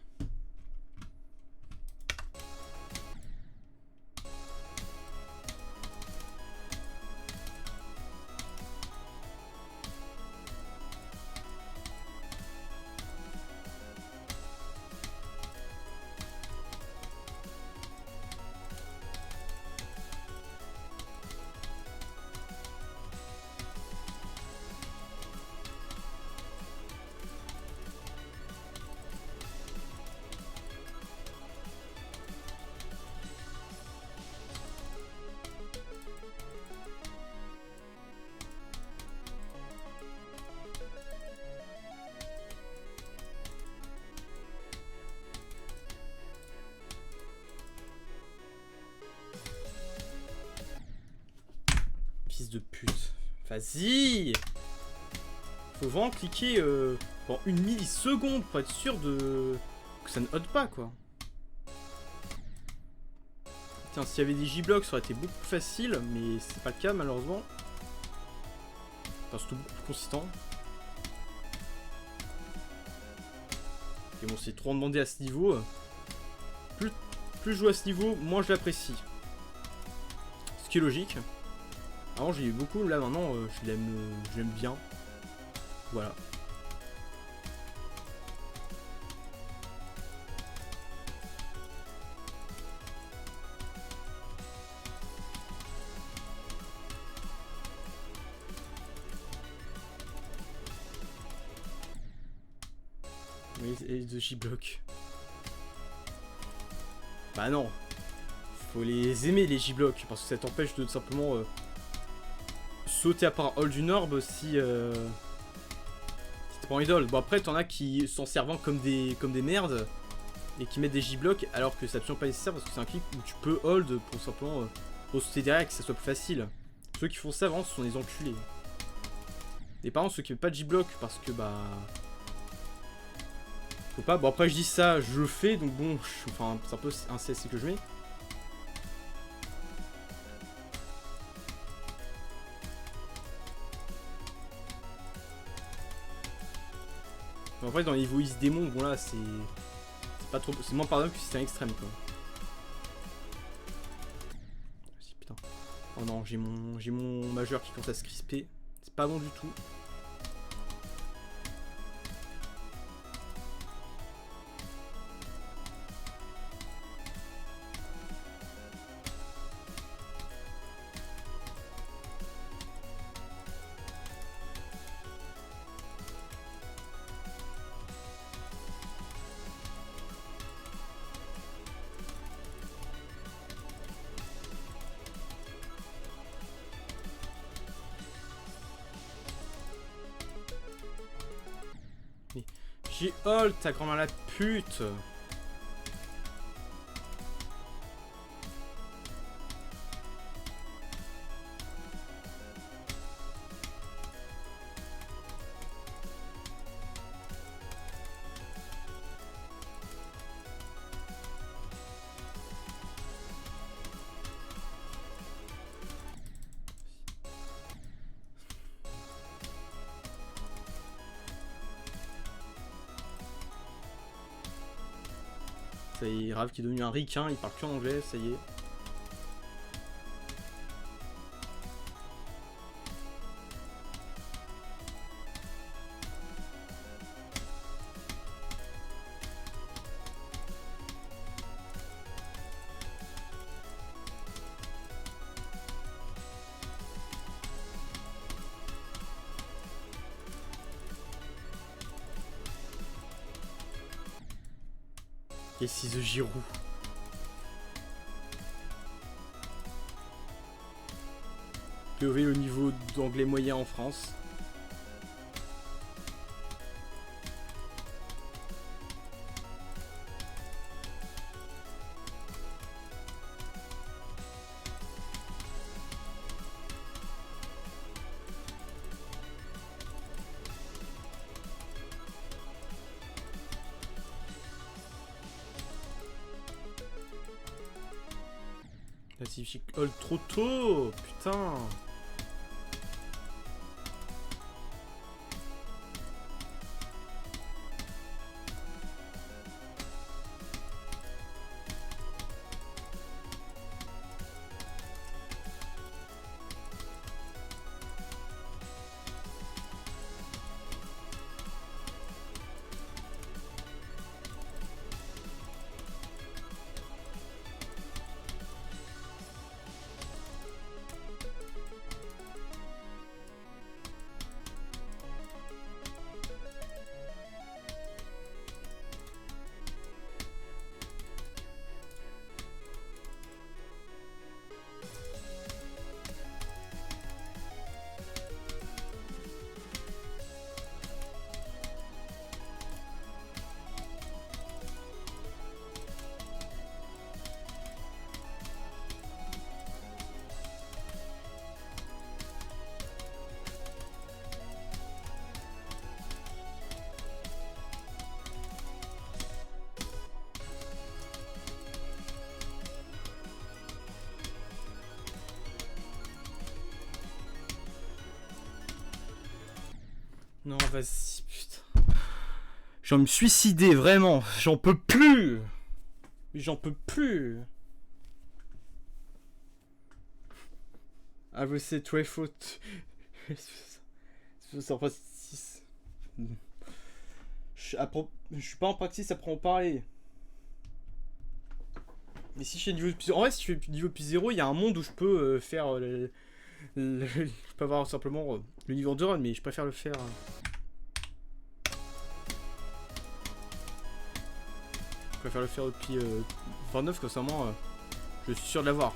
fils de pute. Vas-y. Faut vraiment cliquer pendant 1 milliseconde pour être sûr de... que ça ne hot pas, quoi. Tiens, s'il y avait des J-Blocks, ça aurait été beaucoup plus facile, mais c'est pas le cas, malheureusement. Enfin, c'est tout beaucoup plus consistant. Et bon, c'est trop en demander à ce niveau. Plus je joue à ce niveau, moins je l'apprécie. Ce qui est logique. Avant, j'ai eu beaucoup, là maintenant, je l'aime bien. Voilà. Et de J-Block. Bah non. Faut les aimer les J-Block. Parce que ça t'empêche de simplement sauter à part Hold une orbe si t'es pas en idole. Bon après t'en as qui s'en servent comme des merdes. Et qui mettent des J-Block alors que c'est absolument pas nécessaire parce que c'est un clip où tu peux hold pour simplement sauter derrière et que ça soit plus facile. Ceux qui font ça vraiment ce sont des enculés. Et par contre ceux qui mettent pas de J-Block parce que bah... Faut pas. Bon après je dis ça, je le fais donc bon, enfin c'est un peu un CSC que je mets. Mais en fait dans les niveaux Easy Démon, bon là c'est pas trop. C'est moins pardonnable que si c'était un extrême quoi. Putain. Oh non, j'ai mon majeur qui commence à se crisper. C'est pas bon du tout. J'ai hold ta grand-mère la pute. Ça y est, Rav qui est devenu un ricain, il parle que en anglais, ça y est. Et si The Giroud. POV au niveau d'anglais moyen en France. Pacific Hold trop tôt, putain. Non, vas-y, putain. J'ai envie de me suicider, vraiment. J'en peux plus. J'en peux plus. I will say 12 foot. Ça en 6. Je suis pas en practice, après en parler. Mais si je fais niveau plus... En vrai, si je fais niveau plus 0, il y a un monde où je peux faire... je peux avoir simplement le niveau de run, mais je préfère le faire... Je préfère le faire depuis 29, comme ça, moi, je suis sûr de l'avoir.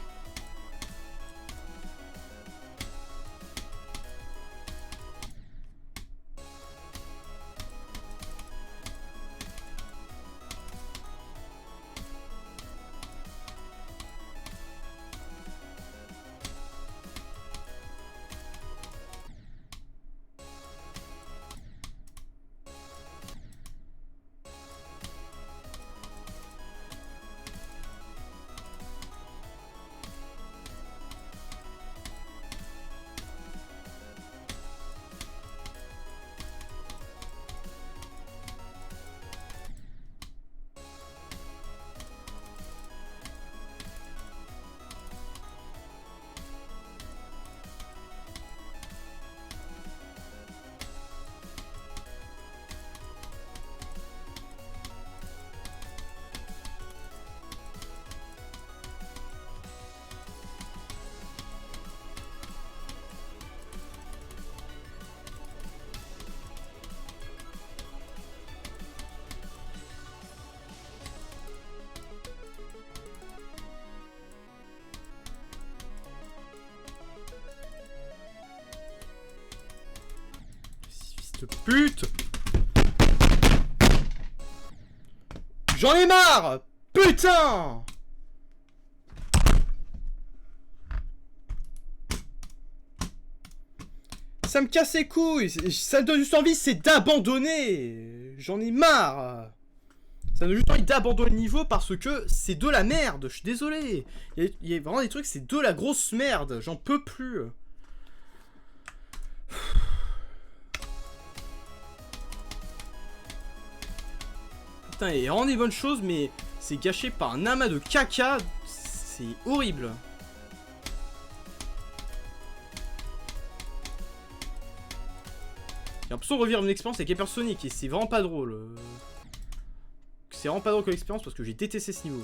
Pute! J'en ai marre! Putain! Ça me casse les couilles! Ça me donne juste envie, c'est d'abandonner! J'en ai marre! Ça me donne juste envie d'abandonner le niveau parce que c'est de la merde! Je suis désolé! Il y a vraiment des trucs, c'est de la grosse merde! J'en peux plus! Putain, il y a vraiment des bonnes choses, mais c'est gâché par un amas de caca. C'est horrible. J'ai l'impression de revivre une expérience avec Hypersonic et c'est vraiment pas drôle. C'est vraiment pas drôle comme expérience parce que j'ai détesté ce niveau.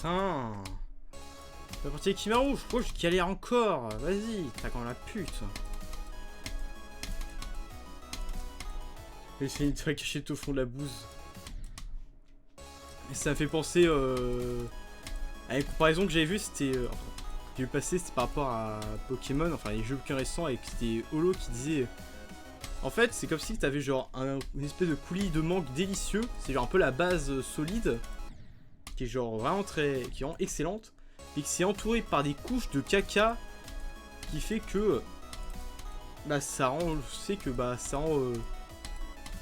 Putain. La partie avec Kimaru, je crois que je galère encore. Vas-y, t'as quand la pute. J'ai une truc cachée au fond de la bouse. Et ça me fait penser à une comparaison que j'avais vue, c'était... j'ai vu passer, c'était par rapport à Pokémon, enfin les jeux Pokémon récents, et c'était Holo qui disait... En fait, c'est comme si t'avais genre une espèce de coulis de mangue délicieux. C'est genre un peu la base solide. Qui est genre vraiment qui est vraiment excellente. Et qui s'est entouré par des couches de caca. Qui fait que... Bah ça rend... C'est que bah ça rend...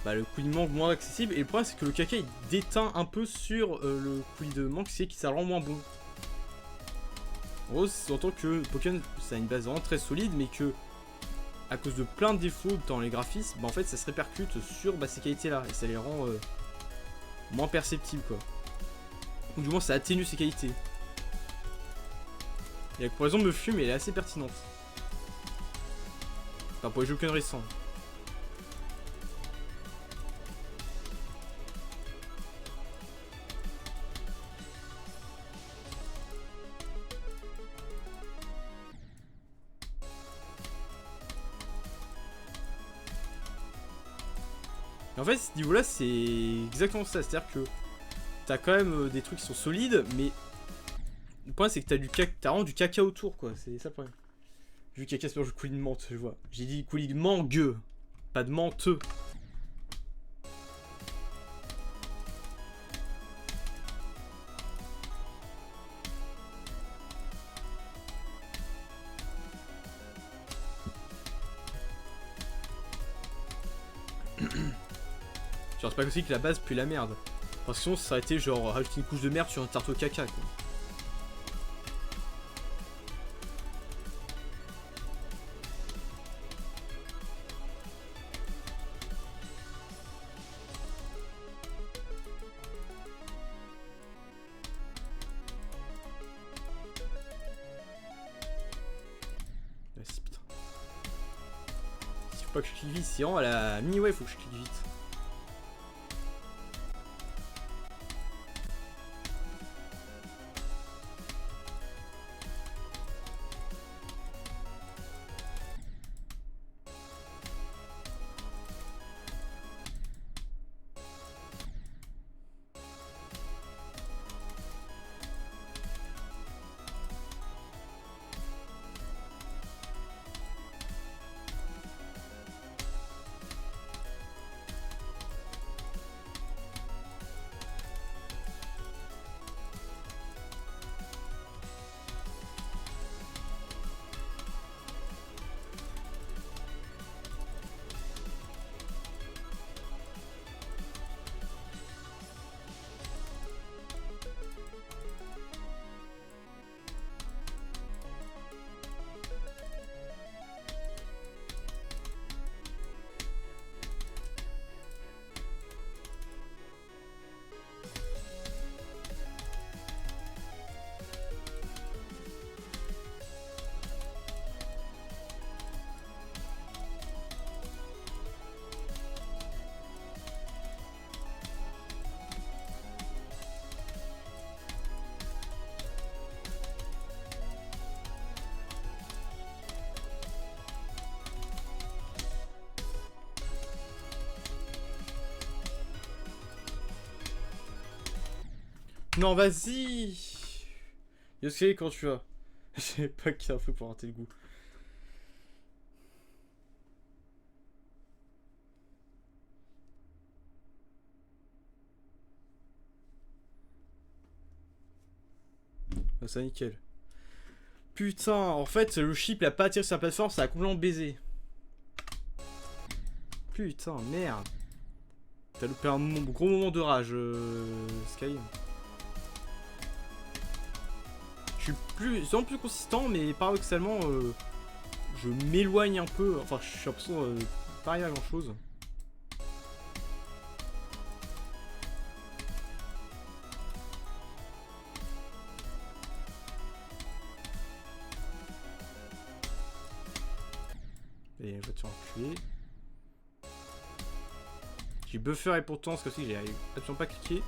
le coulis de mangue moins accessible. Et le problème c'est que le caca il déteint un peu sur le coulis de mangue. C'est que ça le rend moins bon. En gros, c'est en tant que Pokémon, ça a une base vraiment très solide. Mais que... à cause de plein de défauts dans les graphismes, bah en fait ça se répercute sur ces qualités là et ça les rend moins perceptibles quoi. Ou du moins ça atténue ces qualités. Et la comparaison me fume mais elle est assez pertinente. Enfin pour les jeux aucun récents. Et en fait, ce niveau-là, c'est exactement ça. C'est-à-dire que t'as quand même des trucs qui sont solides, mais le problème, c'est que t'as vraiment du caca autour, quoi. C'est ça le problème. Vu caca sur le coulis de menthe, je vois. J'ai dit coulis de mangue, pas de menteux. Genre, c'est pas aussi que la base pue la merde. Parce que sinon, ça aurait été genre rajouter une couche de merde sur un tarte au caca, quoi. Vas-y, putain. S'il faut pas que je clique vite, c'est vraiment à la mi-way, faut que je clique vite. Non, vas-y. Yosuke, quand tu vas. Je sais pas qui a fait pour rater le goût. Ah, ça nickel. Putain, en fait, le chip il a pas attiré sur la plateforme, ça a complètement baisé. Putain, merde. T'as loupé un gros moment de rage, Sky. Je suis vraiment plus consistant, mais paradoxalement, je m'éloigne un peu. Enfin, je suis l'impression de pas arriver à grand chose. Et voiture enculée. J'ai buffer et pourtant, ce que j'ai absolument pas cliqué.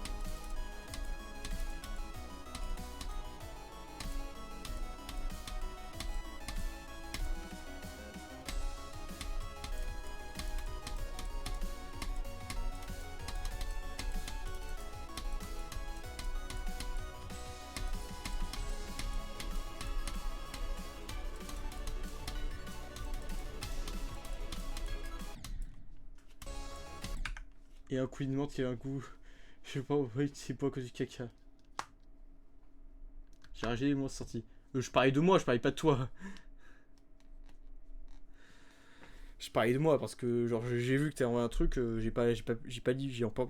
Et un coulis de menthe qui a un goût. Je sais pas, c'est pas à cause du caca. J'ai ragé les mots sortis. Je parlais de moi, je parlais pas de toi. Je parlais de moi parce que genre j'ai vu que t'as envoyé un truc, j'ai pas dit, j'ai pas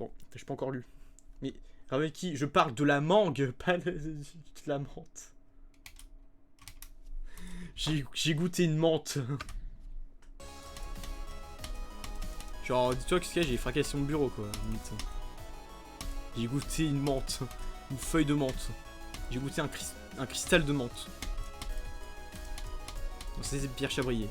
encore lu. Mais avec qui je parle de la mangue, pas de la menthe. J'ai goûté une menthe. Genre, dis-toi que ce qu'il y a, j'ai fracassé mon bureau quoi, limite. J'ai goûté une menthe, une feuille de menthe. J'ai goûté un cristal de menthe. Donc ça, c'est Pierre Chabrier.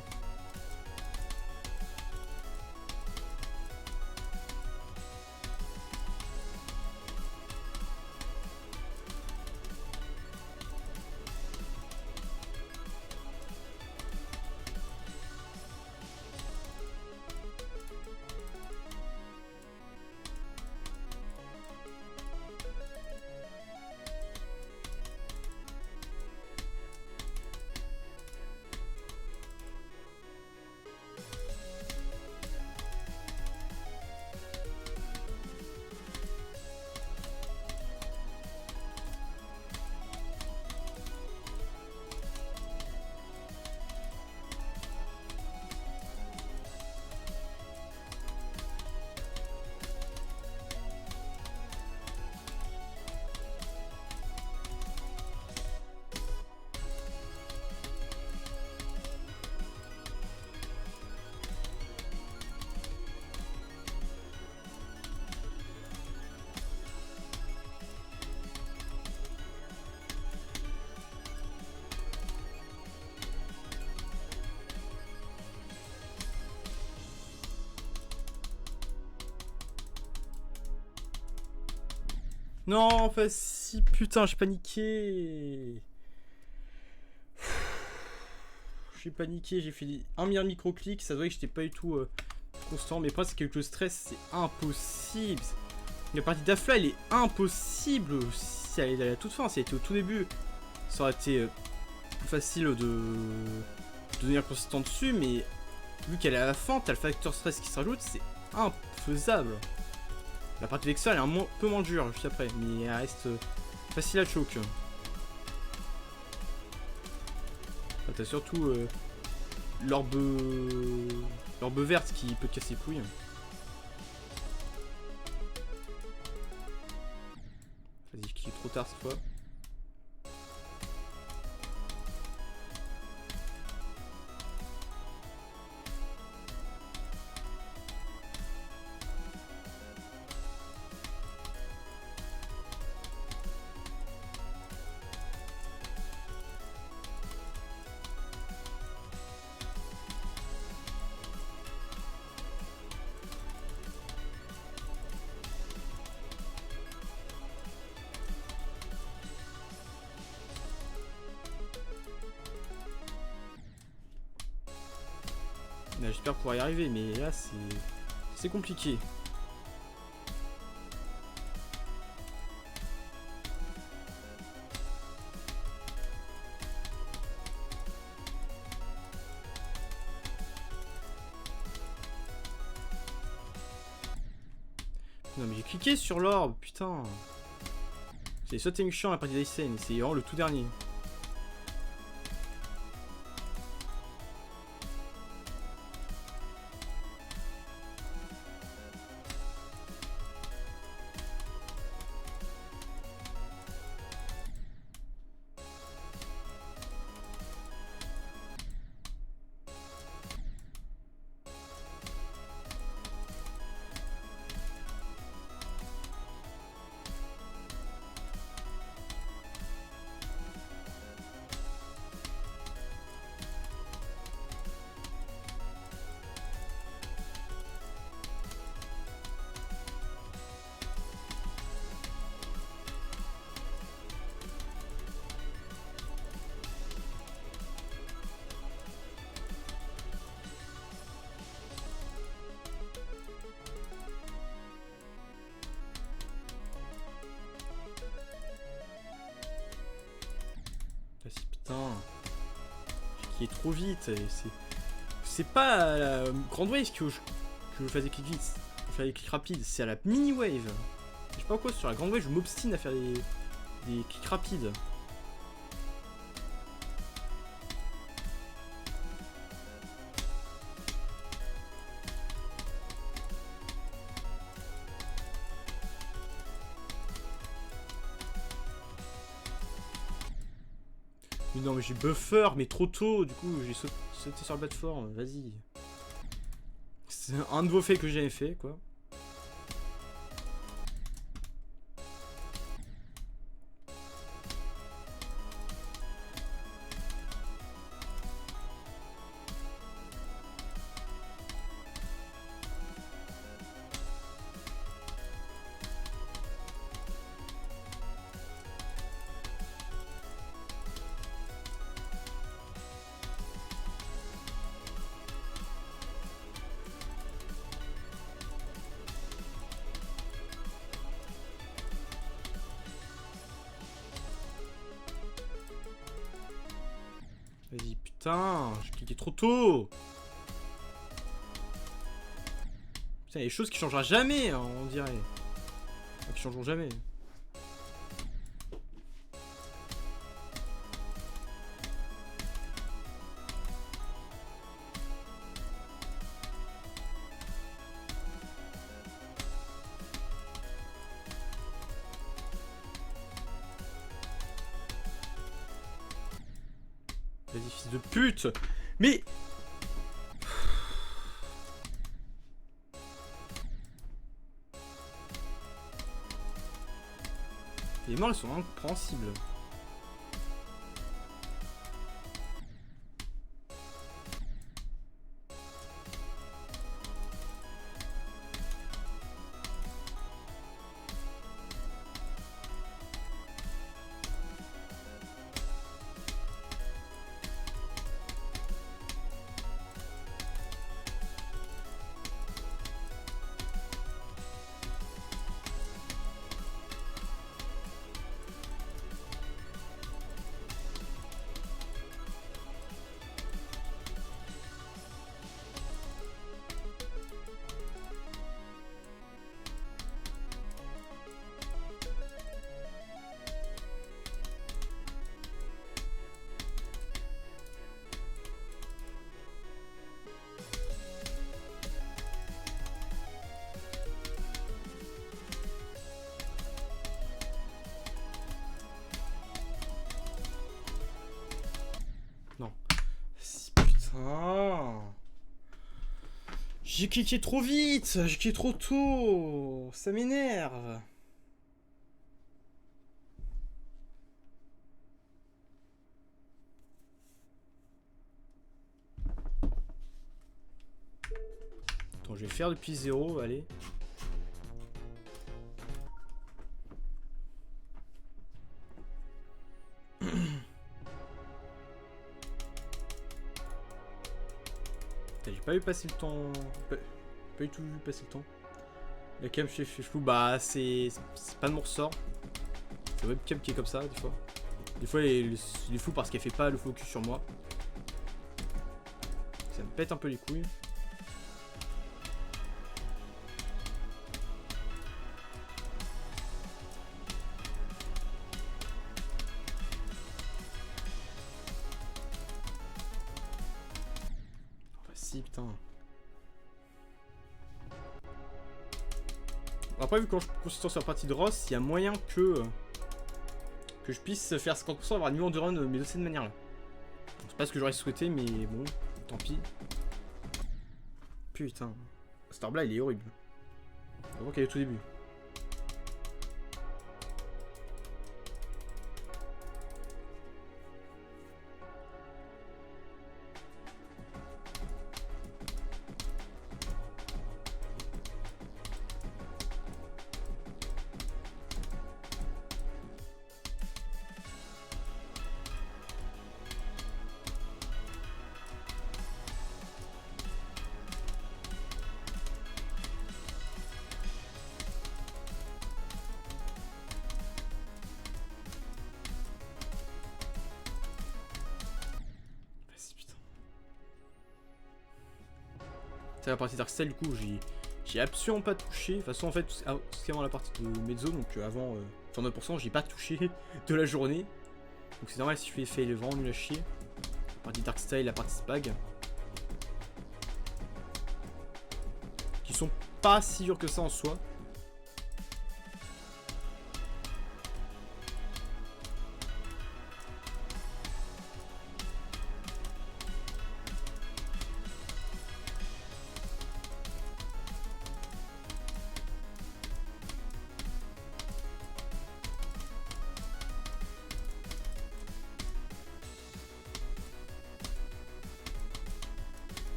Non, enfin si, putain, j'ai paniqué. J'ai paniqué, j'ai fait un milliard de micro-clics, ça se voit que j'étais pas du tout constant. Mais après, c'est quelque chose de stress, c'est impossible. La partie d'Afla, elle est impossible. Si elle est à la toute fin, si elle était au tout début, ça aurait été plus facile de devenir consistant dessus. Mais vu qu'elle est à la fin, t'as le facteur stress qui se rajoute, c'est infaisable. La partie Vexa, elle est un peu moins dure juste après, mais elle reste facile à choke. Ah, t'as surtout l'orbe verte qui peut te casser les couilles. Vas-y, je clique trop tard cette fois. J'espère pouvoir y arriver, mais là c'est compliqué. Non mais j'ai cliqué sur l'orbe, putain. J'ai sauté une champ à la partie d'Aysen, c'est vraiment le tout dernier. Putain, qui est trop vite. C'est pas à la grande wave que je faisais clic vite, je faisais clic rapide, c'est à la mini wave. Je sais pas pourquoi sur la grande wave je m'obstine à faire des clics rapides. Mais non mais j'ai buffer mais trop tôt, du coup j'ai sauté sur la plateforme, vas-y. C'est un nouveau fait que j'ai jamais fait, quoi. Vas-y, putain, j'ai cliqué trop tôt. Putain, il y a des choses qui changeront jamais, hein, on dirait. Enfin, qui changeront jamais. Vas-y, fils de pute. Mais... Les morts, elles sont incompréhensibles. Non. Putain. J'ai cliqué trop vite. J'ai cliqué trop tôt. Ça m'énerve. Attends, je vais faire depuis 0, allez. J'ai pas vu passer le temps. Pas du tout vu passer le temps. La cam fait flou, bah c'est pas de mon ressort. C'est la webcam qui est comme ça des fois. Des fois il est flou parce qu'elle fait pas le focus sur moi. Ça me pète un peu les couilles. Si putain. Après vu quand je suis consistant sur la partie de Ross, il y a moyen que je puisse faire 50% avoir un niveau de run mais de cette manière là. C'est pas ce que j'aurais souhaité mais bon, tant pis. Putain. Cet arbre là il est horrible. On voit qu'elle est au tout début. La partie Darkstyle, du coup, j'ai absolument pas touché. De toute façon, en fait, c'est avant la partie de Mezzo, donc avant 109%, j'ai pas touché de la journée. Donc c'est normal si je fais fail vraiment nul à chier. La partie Darkstyle, la partie Spag. Qui sont pas si durs que ça en soi.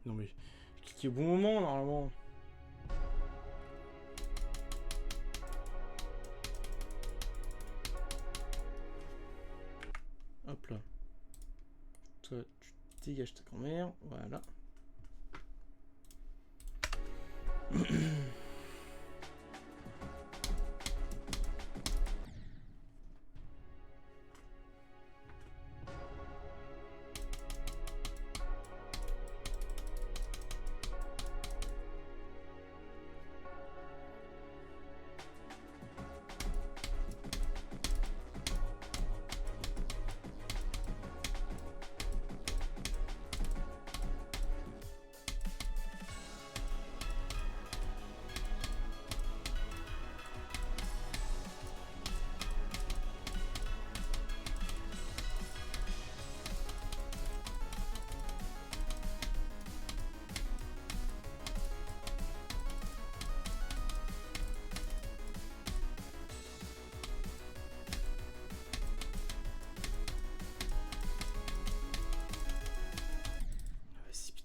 Non mais, j'ai cliqué au bon moment, normalement. Hop là. Toi, tu dégages ta grand-mère. Voilà.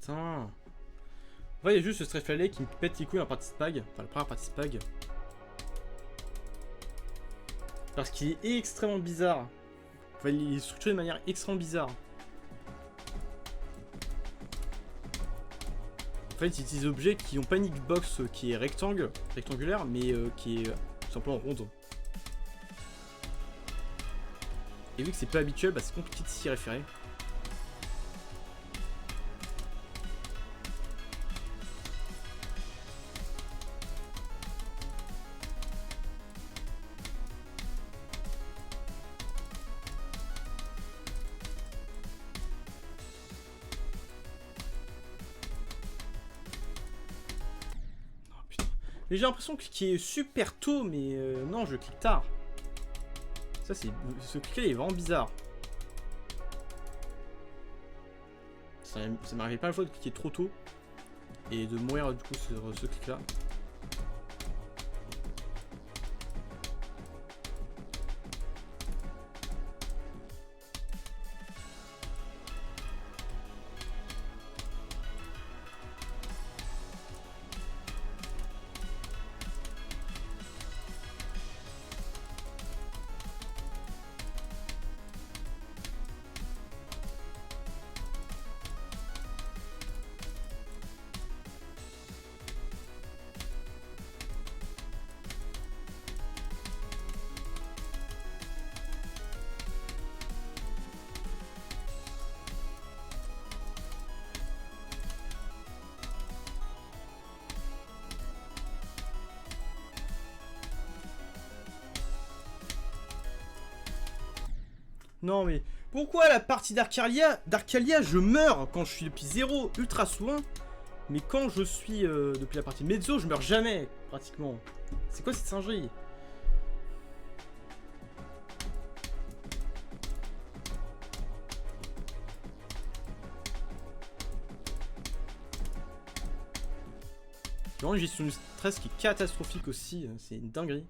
Putain. Ouais, il y a juste ce Strefalé qui me pète les couilles en partie spag. Enfin, la première partie spag. Parce qu'il est extrêmement bizarre. Enfin, il est structuré de manière extrêmement bizarre. En fait, il utilise des objets qui n'ont pas une hitbox qui est rectangulaire, mais qui est tout simplement ronde. Et vu que c'est pas habituel, bah, c'est compliqué de s'y référer. Mais j'ai l'impression de cliquer super tôt, mais non, je clique tard. Ça, c'est... Ce clic-là est vraiment bizarre. Ça m'arrivait pas la fois de cliquer trop tôt et de mourir du coup sur ce clic-là. Non mais pourquoi la partie d'Arcalia je meurs quand je suis depuis 0 ultra soin, mais quand je suis depuis la partie Mezzo je meurs jamais pratiquement. C'est quoi cette singerie? C'est vraiment une gestion du stress qui est catastrophique aussi, c'est une dinguerie.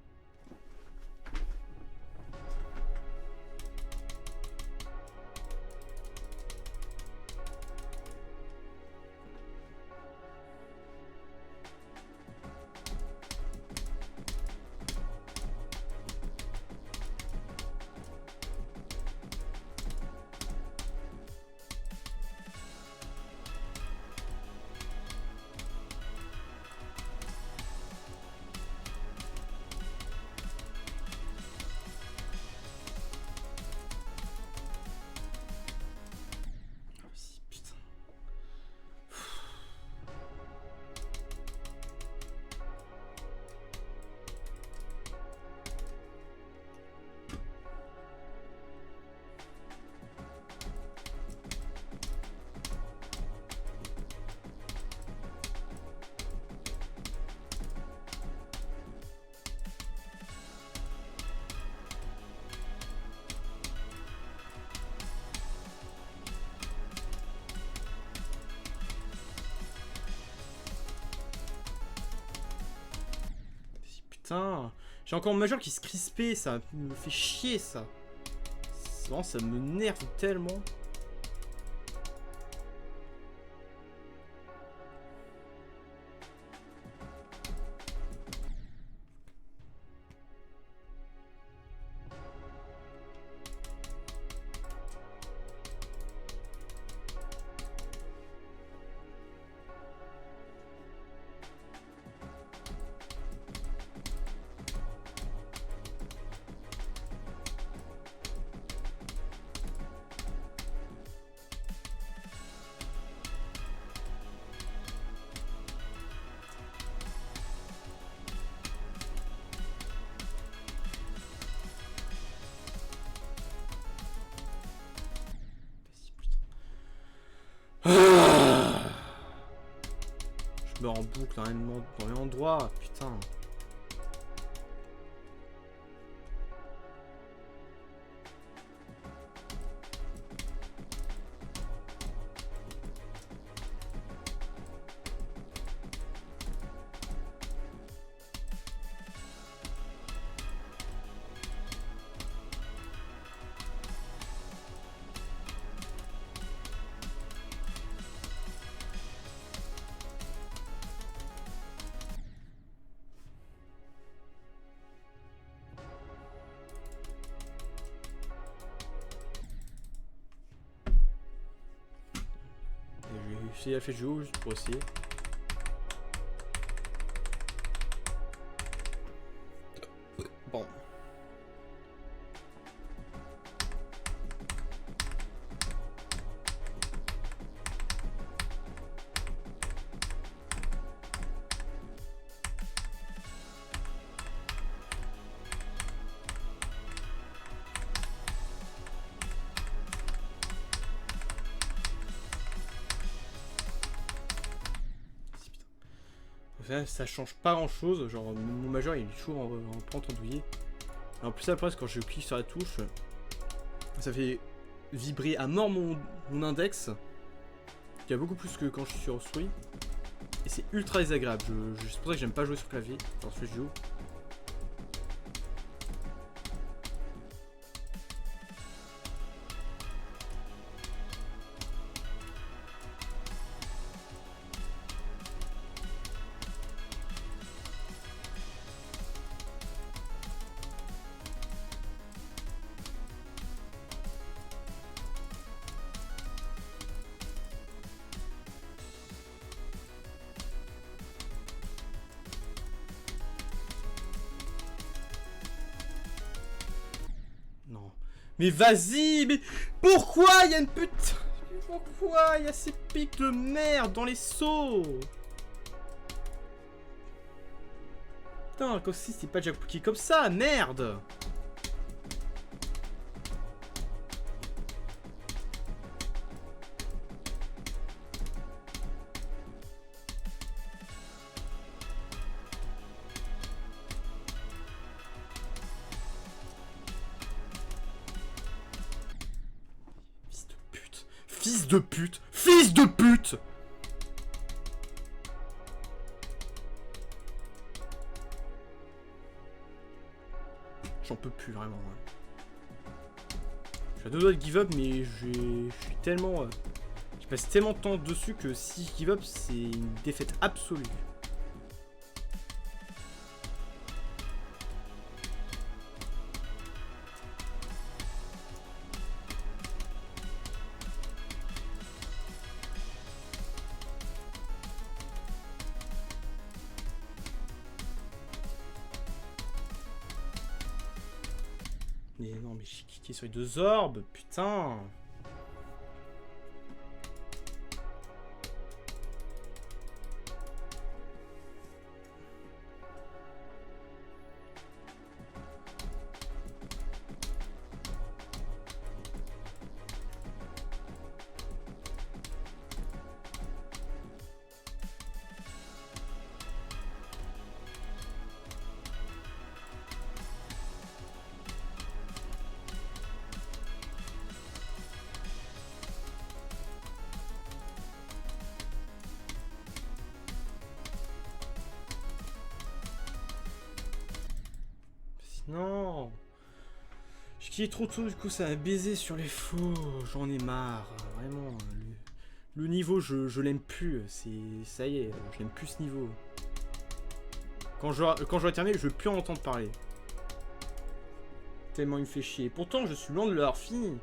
Putain, j'ai encore mon majeur qui se crispait, ça me fait chier ça. Vraiment, ça me nerve tellement. meurs en boucle dans le même endroit, putain. J'ai fait le jeu juste pour essayer. Bon. Ça change pas grand chose, genre mon majeur il est toujours en pente ondouillée. Et en plus après quand je clique sur la touche, ça fait vibrer à mort mon index, qui a beaucoup plus que quand je suis sur souris. Et c'est ultra désagréable, c'est pour ça que j'aime pas jouer sur clavier dans ce jeu. Mais vas-y, mais pourquoi il y a une pute... Pourquoi il y a ces pics de merde dans les sauts? Putain, comme si c'est pas déjà cookie comme ça, merde! Fils de pute! Fils de pute! J'en peux plus vraiment. Je suis à deux doigts de give up, mais je suis tellement... je passe tellement de temps dessus que si je give up, c'est une défaite absolue. Mais non, mais j'ai cliqué sur les deux orbes, putain. Non. Je clique trop tôt, du coup ça a baisé sur les faux. J'en ai marre. Vraiment. Le niveau, je l'aime plus. Ça y est, je l'aime plus ce niveau. Quand j'aurai terminé, je veux plus en entendre parler. Tellement il me fait chier. Pourtant, je suis loin de l'avoir fini.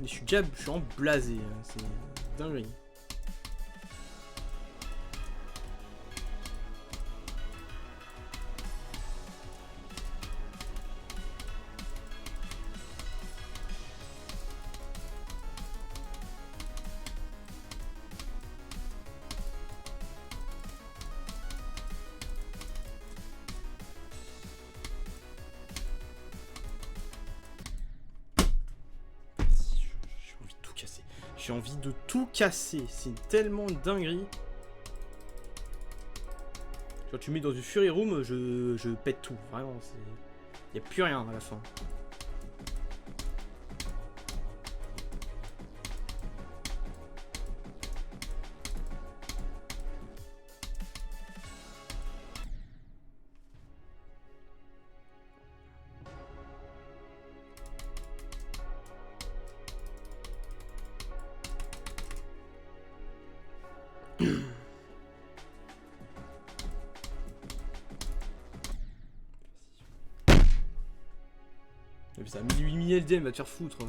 Mais je suis en blasé. Hein. C'est dinguerie. J'ai envie de tout casser. C'est tellement une dinguerie. Quand tu mets dans du Fury Room, je pète tout. Vraiment, il n'y a plus rien à la fin. Ça a mis 8000 LDM, va te faire foutre.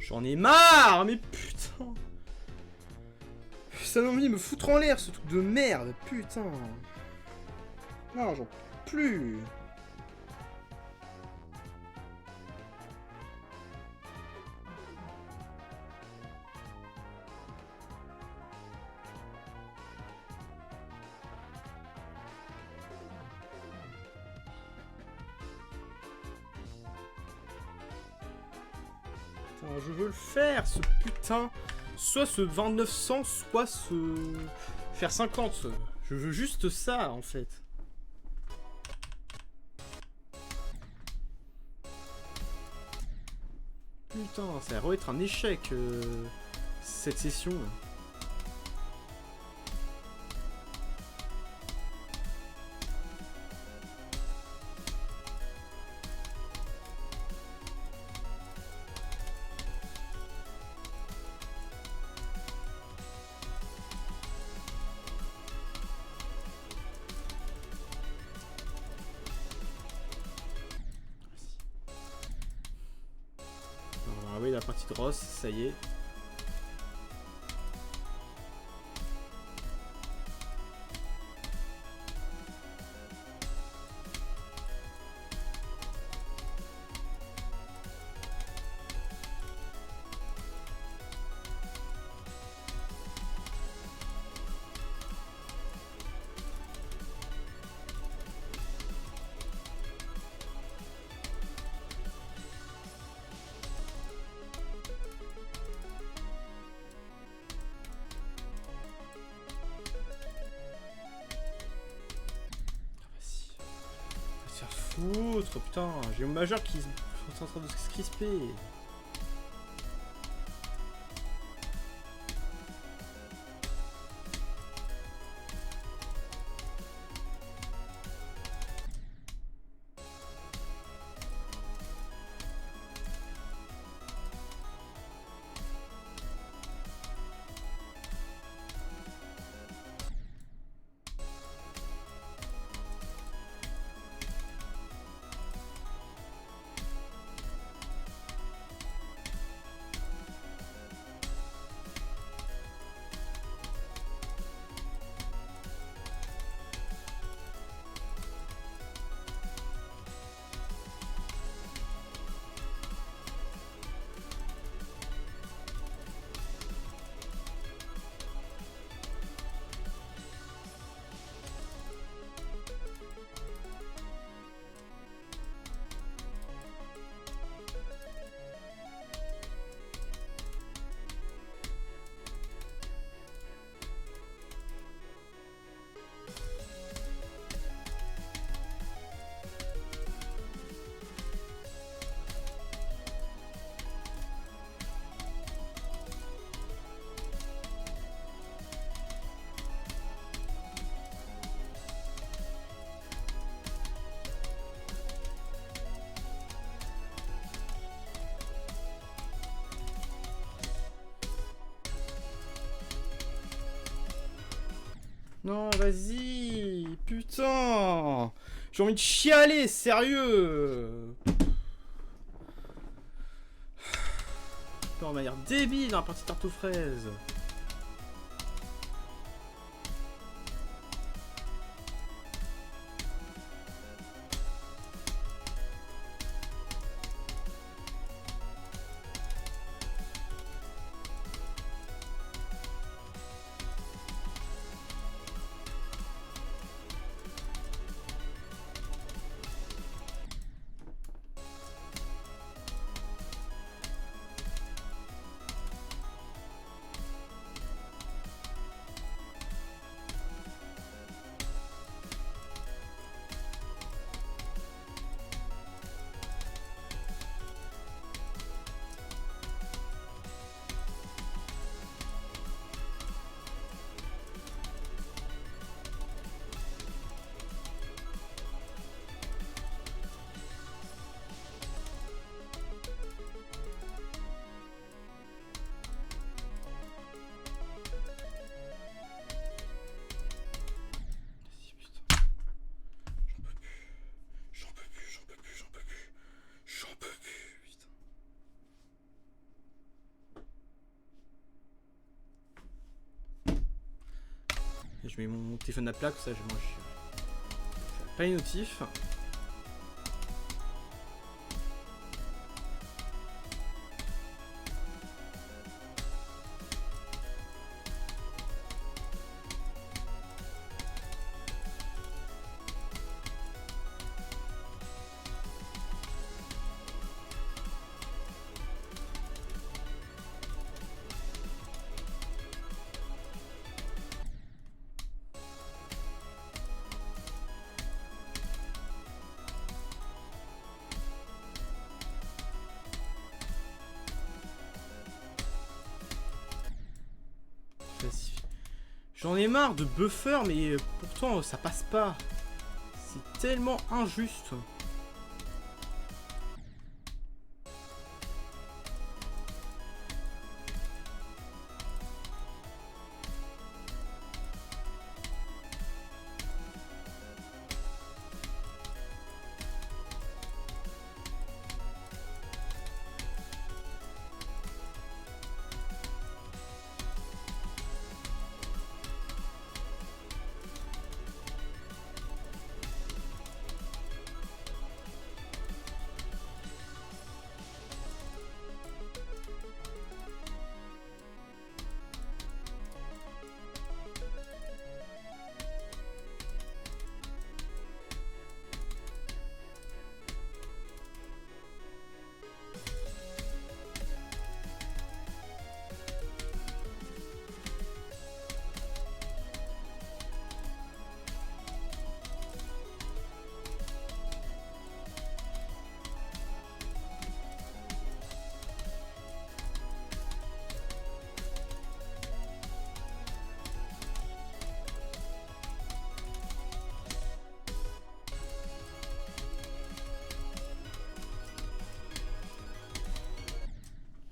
J'en ai marre, mais putain. Ça m'a envie de me foutre en l'air, ce truc de merde, putain. Non, j'en peux plus. Je veux le faire, ce putain. Soit ce 2900, soit ce... faire 50. Je veux juste ça, en fait. Putain, ça va être un échec, cette session. La partie de Ross, ça y est. Foutre, putain, j'ai mon majeur qui est en train de se crisper. Non, vas-y, putain. J'ai envie de chialer, sérieux. complètement de manière débile dans la partie tarte aux fraises. Je mets mon téléphone à plat, comme ça je mange. Pas les notifs. J'en ai marre de buffer, mais pourtant ça passe pas. C'est tellement injuste.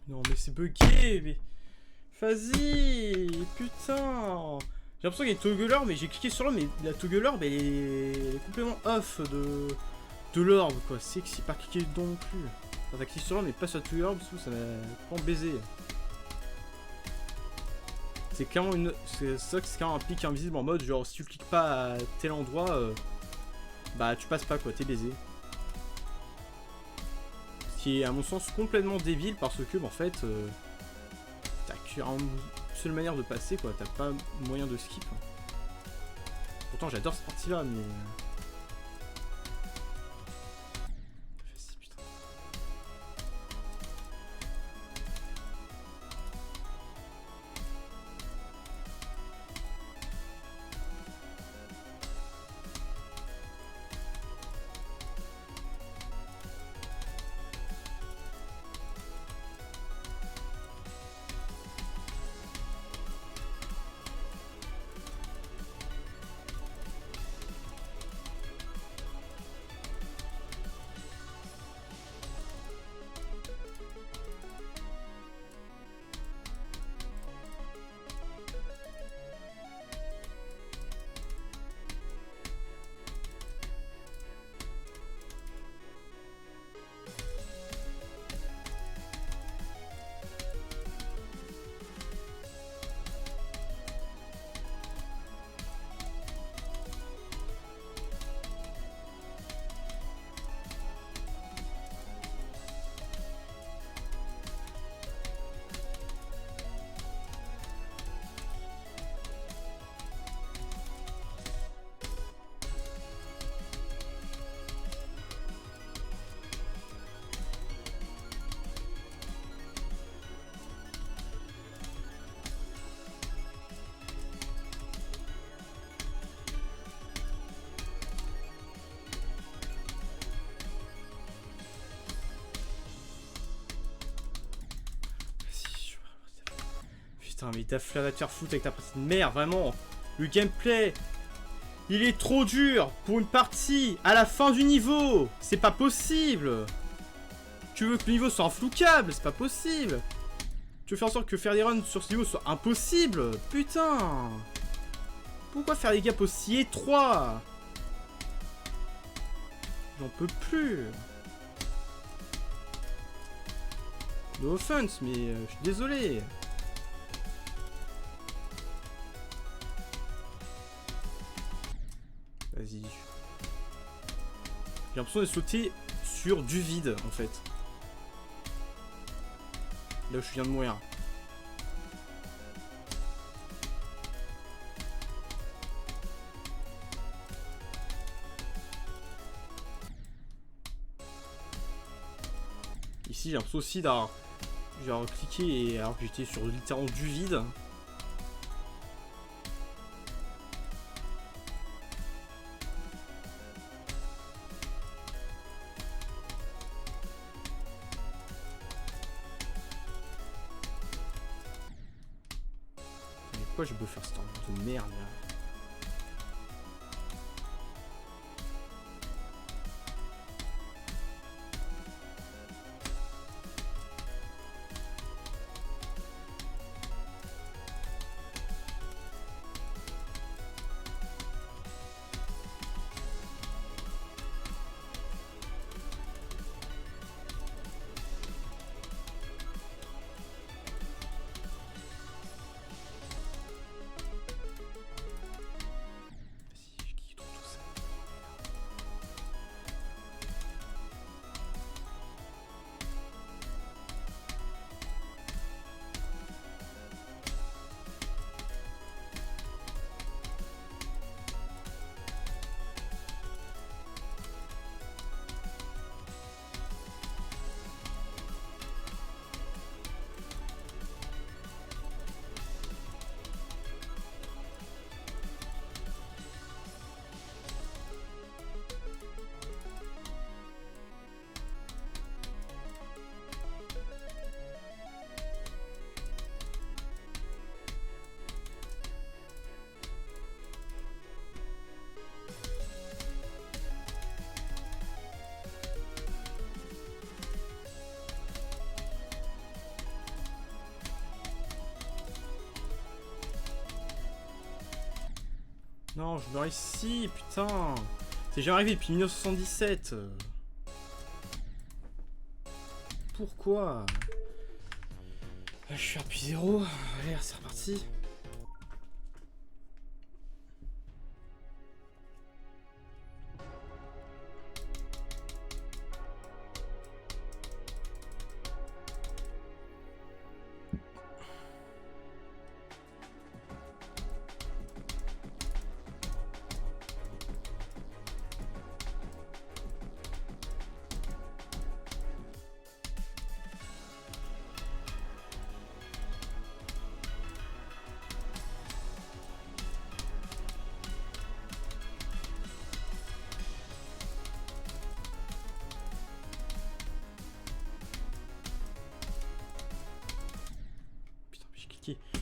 Non mais c'est bugué, mais... Vas-y, putain. J'ai l'impression qu'il y a une toggle orb, mais j'ai cliqué sur l'orbe, mais la toggle orb elle est complètement off de l'orbe, quoi. C'est que c'est pas cliqué dedans non plus. Enfin, t'as cliqué sur l'orbe, mais pas sur la toggle orb, ça m'a complètement baisé. C'est clairement une... C'est ça que c'est clairement un pic invisible en mode, genre, si tu cliques pas à tel endroit, bah tu passes pas, quoi, t'es baisé. Ce qui est à mon sens complètement débile parce que en fait t'as qu'une seule manière de passer, quoi, t'as pas moyen de skip. Pourtant j'adore cette partie là, mais putain, mais t'as fleur à te faire foutre avec ta partie de merde, vraiment. Le gameplay, il est trop dur pour une partie à la fin du niveau. C'est pas possible. Tu veux que le niveau soit inflouquable, c'est pas possible. Tu veux faire en sorte que faire des runs sur ce niveau soit impossible. Putain. Pourquoi faire des gaps aussi étroits? J'en peux plus. No offense, mais je suis désolé. Vas-y. J'ai l'impression de sauter sur du vide, en fait. Là où je viens de mourir. Ici, j'ai l'impression aussi d'avoir genre cliqué alors que j'étais sur littéralement du vide. Mais pourquoi je peux faire ce temps de merde là? Non, je meurs ici, putain. C'est jamais arrivé depuis 1977. Pourquoi? Je suis à puis 0. Allez, c'est reparti.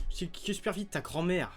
J'ai cliqué super vite, ta grand-mère.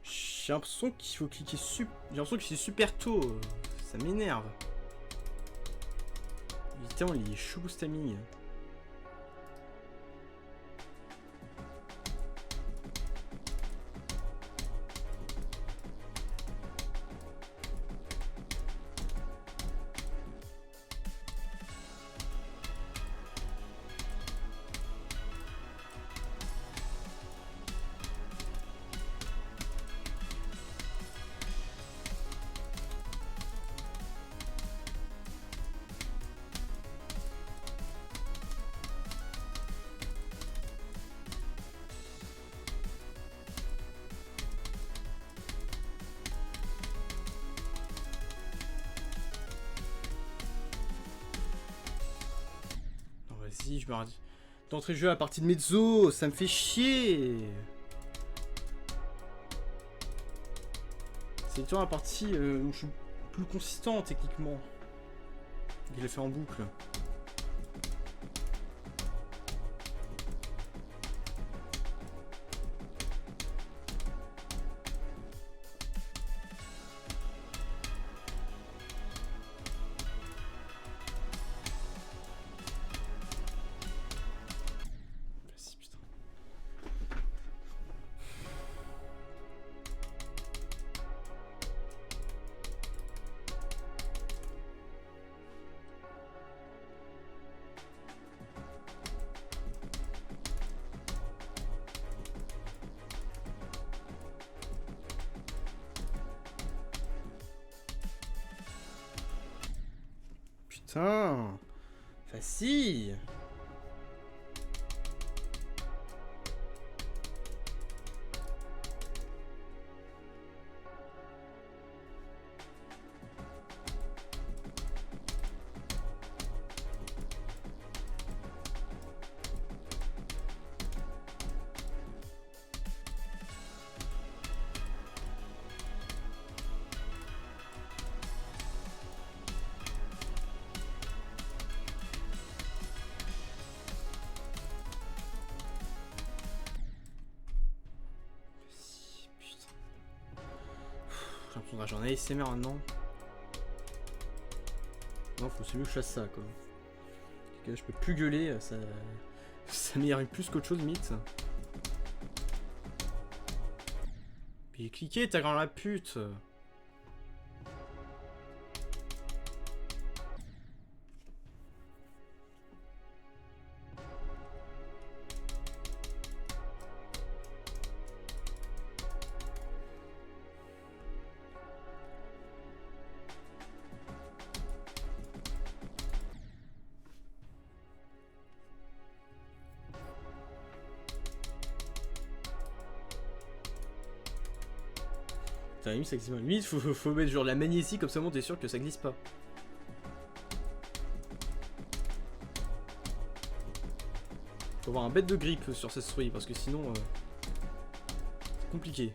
J'ai l'impression qu'il faut cliquer J'ai l'impression que c'est super tôt. Ça m'énerve. Putain, il est chou ce timing. Vas-y, je me radis. D'entrée de jeu à la partie de mezzo, ça me fait chier. C'est toujours la partie où je suis plus consistant techniquement. Il l'a fait en boucle. Vas-y, putain. Putain, facile. J'ai l'impression j'en ai ASMR maintenant. Non, c'est mieux que je fasse ça quoi. Là, je peux plus gueuler, ça m'y plus qu'autre chose, mythe. Puis cliquez, t'as grand la pute. Putain, limite ça existe pas. Limite faut mettre genre la magnésie comme ça, t'es sûr que ça glisse pas. Faut avoir un bête de grip sur cette souris parce que sinon c'est compliqué.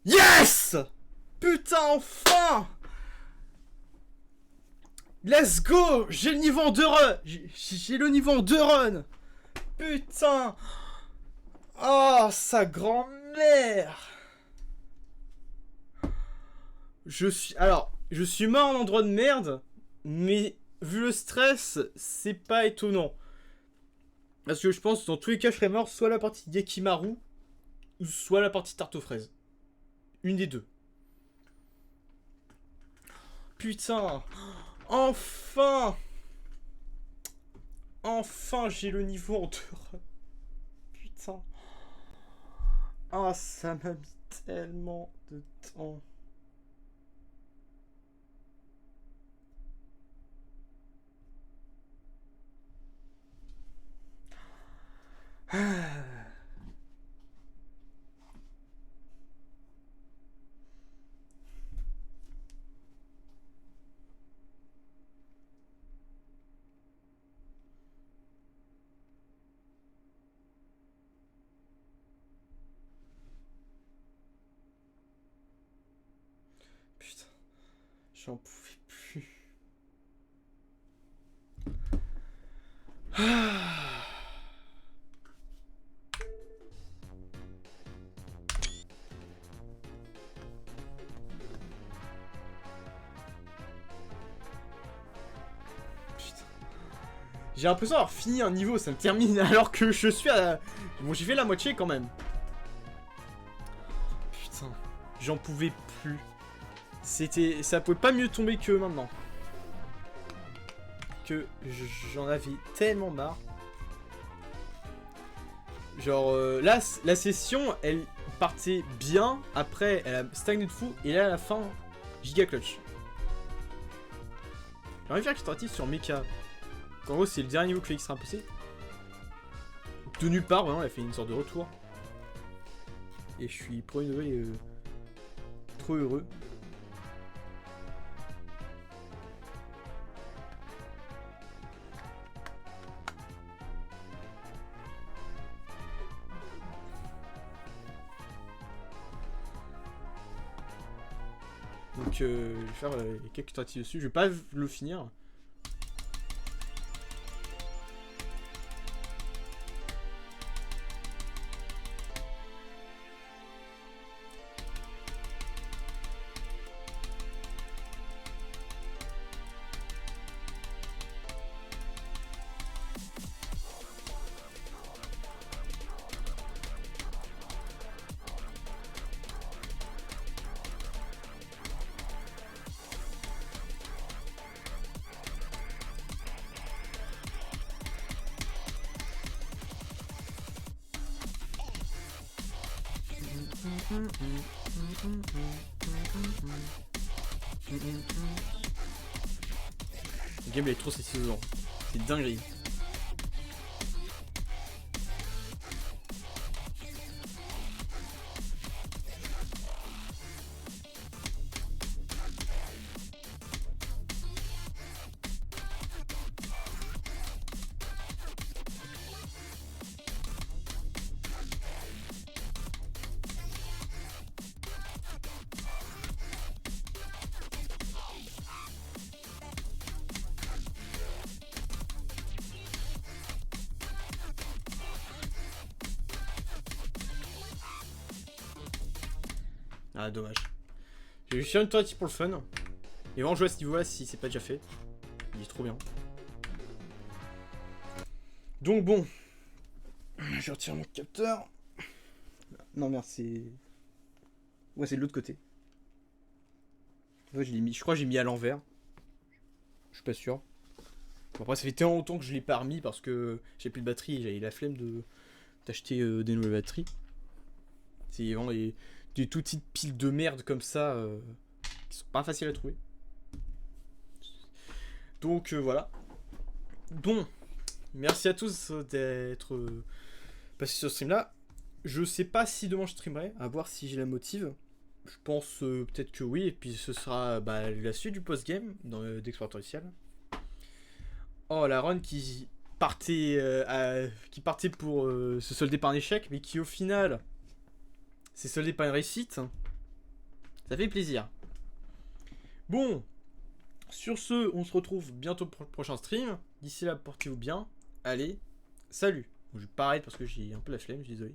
Yes! Putain, enfin! Let's go! J'ai le niveau en 2 runs! J'ai le niveau en 2 runs! Putain! Oh, sa grand-mère! Alors, je suis mort en endroit de merde, mais vu le stress, c'est pas étonnant. Parce que je pense que dans tous les cas, je serais mort soit la partie Yakimaru, ou soit la partie tarte aux fraises. Une des deux. Putain! Enfin! Enfin, j'ai le niveau en 2 runs. Putain. Ah, ça m'a mis tellement de temps. Putain, j'en pouvais plus. J'ai l'impression d'avoir fini un niveau, ça me termine alors que je suis à... Bon, j'ai fait la moitié quand même. Putain, j'en pouvais plus. C'était... Ça pouvait pas mieux tomber que maintenant. Que j'en avais tellement marre. Genre, là, la session, elle partait bien. Après, elle a stagné de fou. Et là, à la fin, giga clutch. J'ai envie de faire un extratif sur Mecha. En gros, c'est le dernier niveau que Félix sera imposé. De nulle part, vraiment, elle a fait une sorte de retour. Et je suis premier degré trop heureux. Donc, je vais faire quelques tentatives dessus. Je vais pas le finir. Le game il est trop satisfaisant. C'est dinguerie. Ah, dommage. J'ai juste fait une tentative pour le fun. Et vraiment jouer à ce niveau là si c'est pas déjà fait. Il est trop bien. Donc bon. Je retire mon capteur. Non merde, c'est... Ouais, c'est de l'autre côté. Ouais, je crois que j'ai mis à l'envers. Je suis pas sûr. Bon, après ça fait tellement longtemps que je l'ai pas remis parce que j'ai plus de batterie et j'avais la flemme d'acheter des nouvelles batteries. C'est vraiment des tout petites piles de merde comme ça qui sont pas faciles à trouver. Donc voilà. Bon, merci à tous d'être passés sur ce stream là. Je sais pas si demain je streamerai, à voir si j'ai la motive. Je pense peut-être que oui, et puis ce sera la suite du post-game d'Explorateur Initial. Oh, la run qui partait pour se solder par un échec, mais qui au final s'est soldé par une réussite. Ça fait plaisir. Bon, sur ce, on se retrouve bientôt pour le prochain stream. D'ici là, portez-vous bien. Allez, salut. Bon, je vais pas arrêter parce que j'ai un peu la flemme, je suis désolé.